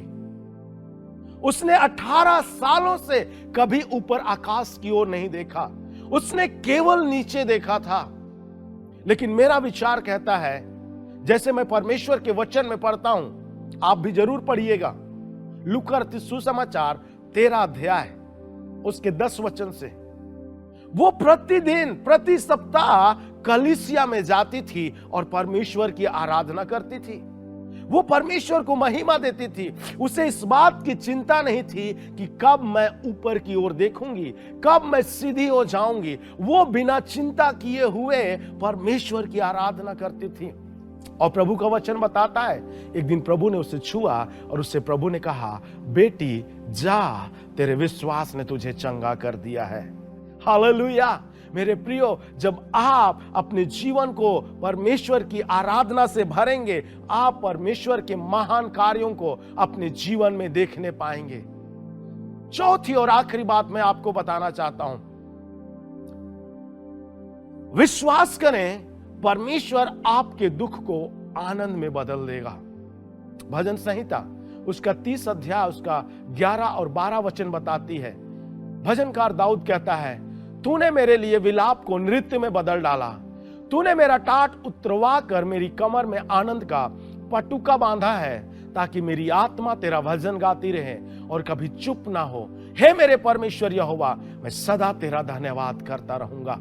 उसने 18 सालों से कभी ऊपर आकाश की ओर नहीं देखा, उसने केवल नीचे देखा था। लेकिन मेरा विचार कहता है, जैसे मैं परमेश्वर के वचन में पढ़ता हूं, आप भी जरूर पढ़िएगा। लूका रचित सुसमाचार 13 अध्याय उसके 10 वचन से, वो प्रतिदिन प्रति सप्ताह कलीसिया में जाती थी और परमेश्वर की आराधना करती थी। वो परमेश्वर को महिमा देती थी। उसे इस बात की चिंता नहीं थी कि कब मैं ऊपर की ओर देखूंगी, कब मैं सीधी हो जाऊंगी। वो बिना चिंता किए हुए परमेश्वर की आराधना करती थी। और प्रभु का वचन बताता है एक दिन प्रभु ने उसे छुआ और उससे प्रभु ने कहा, बेटी जा, तेरे विश्वास ने तुझे चंगा कर दिया है। हालेलुया। मेरे प्रियो, जब आप अपने जीवन को परमेश्वर की आराधना से भरेंगे, आप परमेश्वर के महान कार्यों को अपने जीवन में देखने पाएंगे। चौथी और आखिरी बात मैं आपको बताना चाहता हूं, विश्वास करें, परमेश्वर आपके दुख को आनंद में बदल देगा। भजन संहिता उसका 30 अध्याय उसका 11 और 12 वचन बताती है। भजनकार दाऊद कहता है, तूने मेरे लिए विलाप को नृत्य में बदल डाला, तूने मेरा टाट उतरवा कर मेरी कमर में आनंद का पटुका बांधा है, ताकि मेरी आत्मा तेरा भजन गाती रहे और कभी चुप ना हो। हे मेरे परमेश्वर यहोवा, मैं सदा तेरा धन्यवाद करता रहूंगा।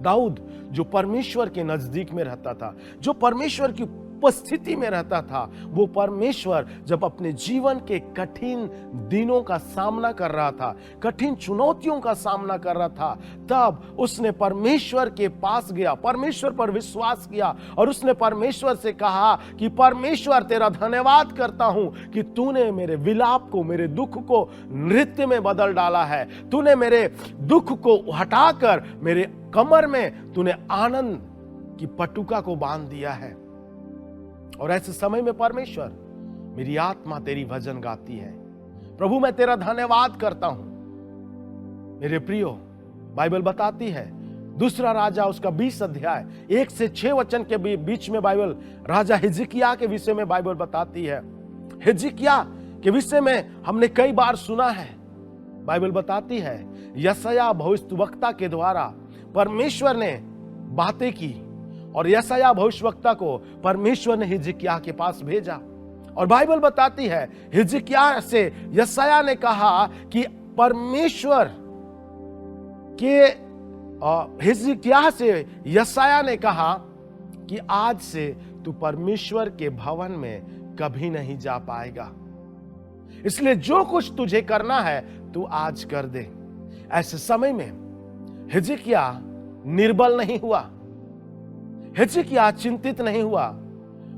दाऊद जो परमेश्वर के नजदीक में रहता था, जो परमेश्वर की उपस्थिति में रहता था, वो परमेश्वर जब अपने जीवन के कठिन दिनों का सामना कर रहा था, कठिन चुनौतियों का सामना कर रहा था, तब उसने परमेश्वर के पास गया, परमेश्वर पर विश्वास किया और उसने परमेश्वर से कहा कि परमेश्वर तेरा धन्यवाद करता हूं कि तूने मेरे विलाप को, मेरे दुख को नृत्य में बदल डाला है। तूने मेरे दुख को हटाकर मेरे कमर में तूने आनंद की पटुका को बांध दिया है। और ऐसे समय में परमेश्वर, मेरी आत्मा तेरी भजन गाती है। प्रभु मैं तेरा धन्यवाद करता हूं। मेरे प्रियो, बाइबल बताती है दूसरा राजा उसका 20 अध्याय 1 से 6 वचन के बीच में बाइबल राजा हिजकिय्याह के विषय में बाइबल बताती है। हिजकिय्याह के विषय में हमने कई बार सुना है। बाइबल बताती है यशायाह भविष्यवक्ता के द्वारा परमेश्वर ने बातें की और यशायाह भविष्यवक्ता को परमेश्वर ने हिजकिय्याह के पास भेजा। और बाइबल बताती है हिजकिय्याह से यशायाह ने कहा कि परमेश्वर के हिजकिय्याह से यशायाह ने कहा कि आज से तू परमेश्वर के भवन में कभी नहीं जा पाएगा, इसलिए जो कुछ तुझे करना है तू आज कर दे। ऐसे समय में हिजकिय्याह निर्बल नहीं हुआ, हिजकिय्याह चिंतित नहीं हुआ,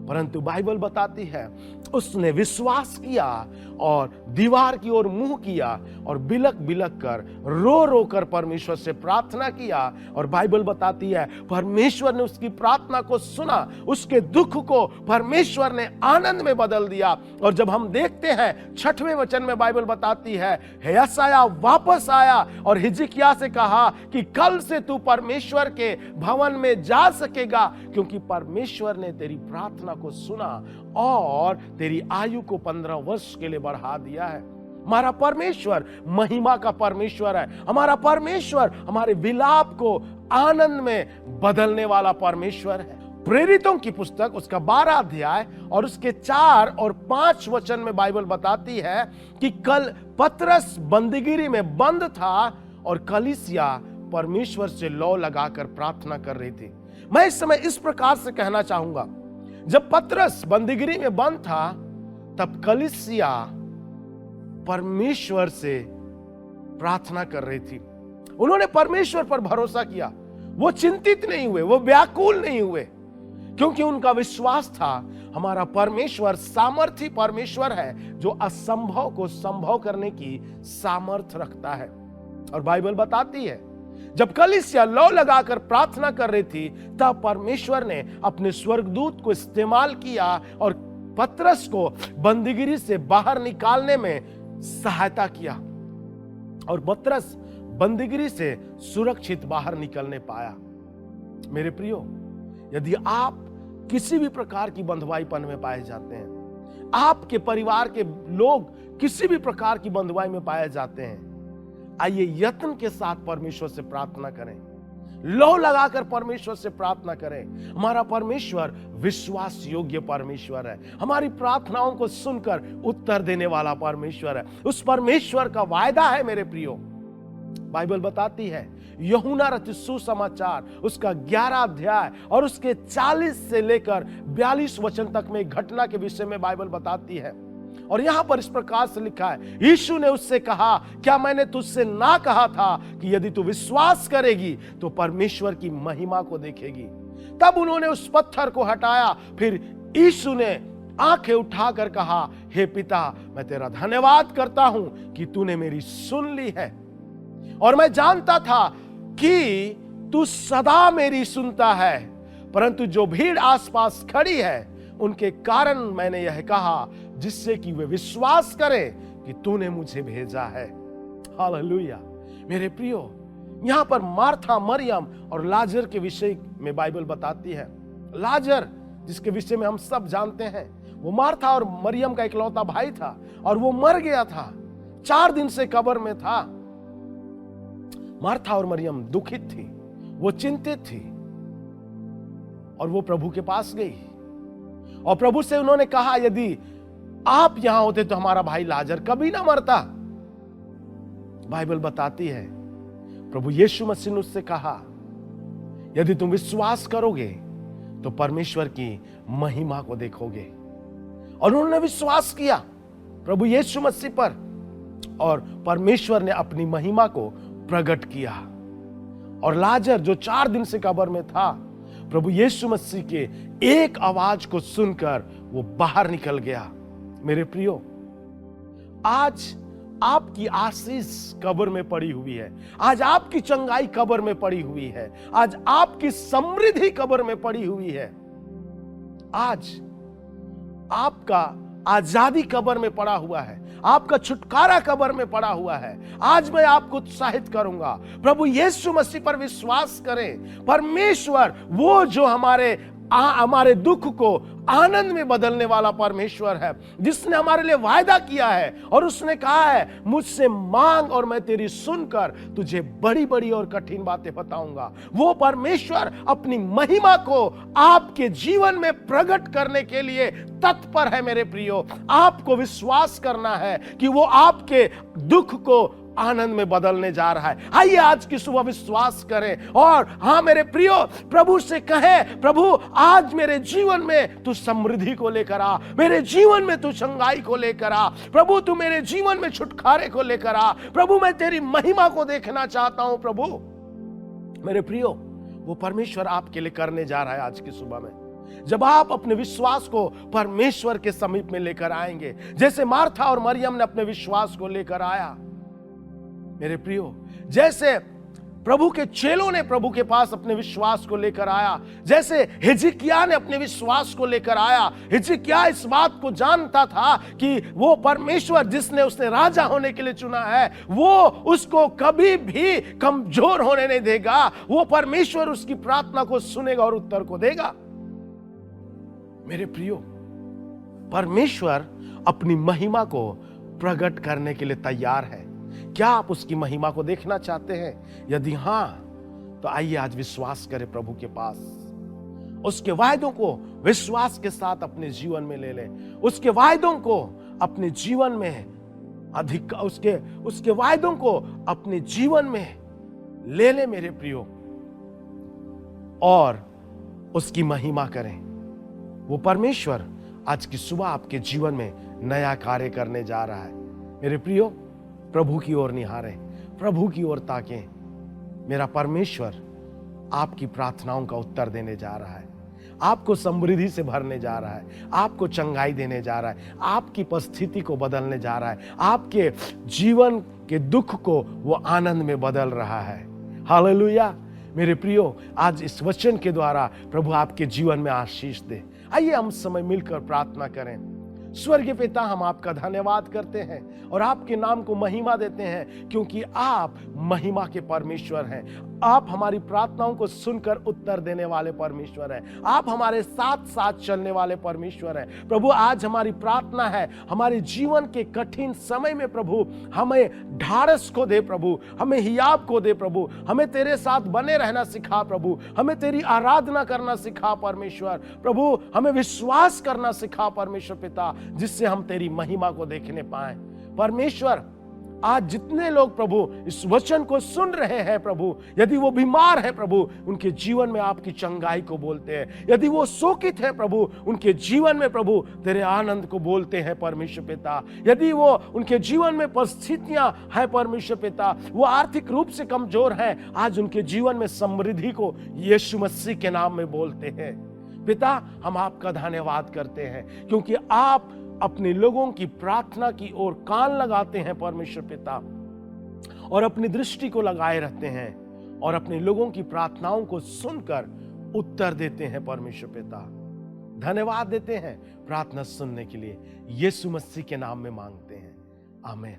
परंतु बाइबल बताती है उसने विश्वास किया और दीवार की ओर मुंह किया और बिलक बिलक कर रो रो कर परमेश्वर से प्रार्थना किया। और बाइबल बताती है परमेश्वर ने उसकी प्रार्थना को सुना, उसके दुख को परमेश्वर ने आनंद में बदल दिया। और जब हम देखते हैं 6वें वचन में बाइबल बताती है यशायाह वापस आया और हिजकिय्याह से कहा कि कल से तू परमेश्वर के भवन में जा सकेगा, क्योंकि परमेश्वर ने तेरी प्रार्थना को सुना और तेरी आयु को 15 वर्ष के लिए बढ़ा दिया है। हमारा परमेश्वर महिमा का परमेश्वर है। हमारा परमेश्वर हमारे विलाप को आनंद में बदलने वाला परमेश्वर है। प्रेरितों की पुस्तक उसका 12 अध्याय और उसके 4 और 5 वचन में बाइबल बताती है कि कल पतरस बंदीगिरी में बंद था और कलीसिया परमेश्वर से लौ लगाकर प्रार्थना कर रही थी। मैं इस समय इस प्रकार से कहना चाहूंगा, जब पतरस बंदीगिरी में बंद था तब कलीसिया परमेश्वर से प्रार्थना कर रही थी। उन्होंने परमेश्वर पर भरोसा किया। वो चिंतित नहीं हुए, वो व्याकुल नहीं हुए, क्योंकि उनका विश्वास था हमारा परमेश्वर सामर्थी परमेश्वर है जो असंभव को संभव करने की सामर्थ रखता है। और बाइबल बताती है जब कलीसिया लौ लगाकर प्रार्थना कर रही थी तब परमेश्वर ने अपने स्वर्गदूत को इस्तेमाल किया और पतरस को बंदीगिरी से बाहर निकालने में सहायता किया और पतरस बंदीगिरी से सुरक्षित बाहर निकलने पाया। मेरे प्रियो, यदि आप किसी भी प्रकार की बंधुआईपन में पाए जाते हैं, आपके परिवार के लोग किसी भी प्रकार की बंधुआई में पाए जाते हैं, आइए यत्न के साथ परमेश्वर से प्रार्थना करें, लौ लगाकर परमेश्वर से प्रार्थना करें। हमारा परमेश्वर विश्वास योग्य परमेश्वर है। हमारी प्रार्थनाओं को सुनकर उत्तर देने वाला परमेश्वर है। उस परमेश्वर का वायदा है मेरे प्रियो। बाइबल बताती है यूहन्ना रचित सुसमाचार उसका 11 अध्याय और उसके 40 से लेकर 42 वचन तक में एक घटना के विषय में बाइबल बताती है। और यहां पर इस प्रकार से लिखा है, यीशु ने उससे कहा, क्या मैंने तुझसे ना कहा था कि यदि तू विश्वास करेगी तो परमेश्वर की महिमा को देखेगी। तब उन्होंने उस पत्थर को हटाया। फिर यीशु ने आंखें उठाकर कहा, हे पिता, मैं तेरा धन्यवाद करता हूं कि तूने मेरी सुन ली है, और मैं जानता था कि तू सदा मेरी सुनता है, परंतु जो भीड़ आसपास खड़ी है उनके कारण मैंने यह कहा, जिससे कि वे विश्वास करें कि तूने मुझे भेजा है। हालेलुया। मेरे प्रियो, यहां पर मार्था, मरियम और लाजर के विषय में बाइबल बताती है। लाजर, जिसके विषय में हम सब जानते हैं, वो मार्था और मरियम का इकलौता भाई था और वो मर गया था, 4 दिन से कब्र में था। मार्था और मरियम दुखित थी, वो चिंतित थी और वो प्रभु के पास गई और प्रभु से उन्होंने कहा, यदि आप यहां होते तो हमारा भाई लाजर कभी ना मरता। बाइबल बताती है प्रभु यीशु मसीह ने उससे कहा, यदि तुम विश्वास करोगे तो परमेश्वर की महिमा को देखोगे। और उन्होंने विश्वास किया प्रभु यीशु मसीह पर और परमेश्वर ने अपनी महिमा को प्रकट किया। और लाजर जो 4 दिन से कब्र में था, प्रभु यीशु मसीह के एक आवाज को सुनकर वो बाहर निकल गया। मेरे प्रियो, आज आपकी आशीष कब्र में पड़ी हुई है, आज आपकी चंगाई कब्र में पड़ी हुई है, आज आपकी समृद्धि कब्र में पड़ी हुई है, आज आपका आजादी कब्र में पड़ा हुआ है, आपका छुटकारा कब्र में पड़ा हुआ है। आज मैं आपको उत्साहित करूंगा, प्रभु यीशु मसीह पर विश्वास करें। परमेश्वर वो जो हमारे दुख को आनंद में बदलने वाला परमेश्वर है, जिसने हमारे लिए वायदा किया है और उसने कहा है, मुझसे मांग और मैं तेरी सुनकर तुझे बड़ी बड़ी और कठिन बातें बताऊंगा। वो परमेश्वर अपनी महिमा को आपके जीवन में प्रकट करने के लिए तत्पर है। मेरे प्रियो, आपको विश्वास करना है कि वो आपके दुख को आनंद में बदलने जा रहा है। आइए आज की सुबह विश्वास करें और हाँ मेरे प्रियो, प्रभु से कहें, प्रभु आज मेरे जीवन में तू समृद्धि को लेकर आ, मेरे जीवन में तू चंगाई को लेकर आ, प्रभु तू मेरे जीवन में छुटकारे को लेकर आ, प्रभु मैं तेरी महिमा को देखना चाहता हूं। प्रभु मेरे प्रियो, वो परमेश्वर आपके लिए करने जा रहा है आज की सुबह में। जब आप अपने विश्वास को परमेश्वर के समीप में लेकर आएंगे, जैसे मार्था और मरियम ने अपने विश्वास को लेकर आया। मेरे प्रियो, जैसे प्रभु के चेलों ने प्रभु के पास अपने विश्वास को लेकर आया, जैसे हिजकिय्याह ने अपने विश्वास को लेकर आया। हिजकिय्याह इस बात को जानता था कि वो परमेश्वर जिसने उसने राजा होने के लिए चुना है, वो उसको कभी भी कमजोर होने नहीं देगा। वो परमेश्वर उसकी प्रार्थना को सुनेगा और उत्तर को देगा। मेरे प्रियो, परमेश्वर अपनी महिमा को प्रकट करने के लिए तैयार है। क्या आप उसकी महिमा को देखना चाहते हैं? यदि हां, तो आइए आज विश्वास करें प्रभु के पास। उसके वायदों को विश्वास के साथ अपने जीवन में ले लें। उसके वायदों को अपने जीवन में उसके वायदों को अपने जीवन में ले लें मेरे प्रियो, और उसकी महिमा करें। वो परमेश्वर आज की सुबह आपके जीवन में नया कार्य करने जा रहा है। मेरे प्रियो, प्रभु की ओर निहारें, प्रभु की ओर ताकें। मेरा परमेश्वर आपकी प्रार्थनाओं का उत्तर देने जा रहा है, आपको समृद्धि से भरने जा रहा है, आपको चंगाई देने जा रहा है, आपकी परिस्थिति को बदलने जा रहा है, आपके जीवन के दुख को वो आनंद में बदल रहा है। हालेलुया। मेरे प्रियो, आज इस वचन के द्वारा प्रभु आपके जीवन में आशीष दे। आइए हम समय मिलकर प्रार्थना करें। स्वर्गीय पिता, हम आपका धन्यवाद करते हैं और आपके नाम को महिमा देते हैं, क्योंकि आप महिमा के परमेश्वर हैं। आप हमारी प्रार्थनाओं को सुनकर उत्तर देने वाले परमेश्वर हैं। आप हमारे साथ साथ चलने वाले परमेश्वर हैं। प्रभु, आज हमारी प्रार्थना है, हमारे जीवन के कठिन समय में प्रभु हमें ढाढ़स को दे, प्रभु हमें हियाब को दे, प्रभु हमें तेरे साथ बने रहना सिखा, प्रभु हमें तेरी आराधना करना सिखा परमेश्वर। प्रभु हमें विश्वास करना सिखा परमेश्वर पिता, जिससे हम तेरी महिमा को देखने पाए। परमेश्वर, आज जितने लोग प्रभु इस वचन को सुन रहे हैं प्रभु, यदि वो बीमार है प्रभु, उनके जीवन में आपकी चंगाई को बोलते हैं। यदि वो शोकित है प्रभु, उनके जीवन में प्रभु तेरे आनंद को बोलते हैं परमेश्वर पिता। यदि वो उनके जीवन में परिस्थितियां हैं परमेश्वर पिता, वो आर्थिक रूप से कमजोर हैं, आज उनके जीवन में समृद्धि को यीशु मसीह के नाम में बोलते हैं। पिता, हम आपका धन्यवाद करते हैं, क्योंकि आप अपने लोगों की प्रार्थना की ओर कान लगाते हैं परमेश्वर पिता, और अपनी दृष्टि को लगाए रहते हैं और अपने लोगों की प्रार्थनाओं को सुनकर उत्तर देते हैं परमेश्वर पिता। धन्यवाद देते हैं प्रार्थना सुनने के लिए, यीशु मसीह के नाम में मांगते हैं, आमीन।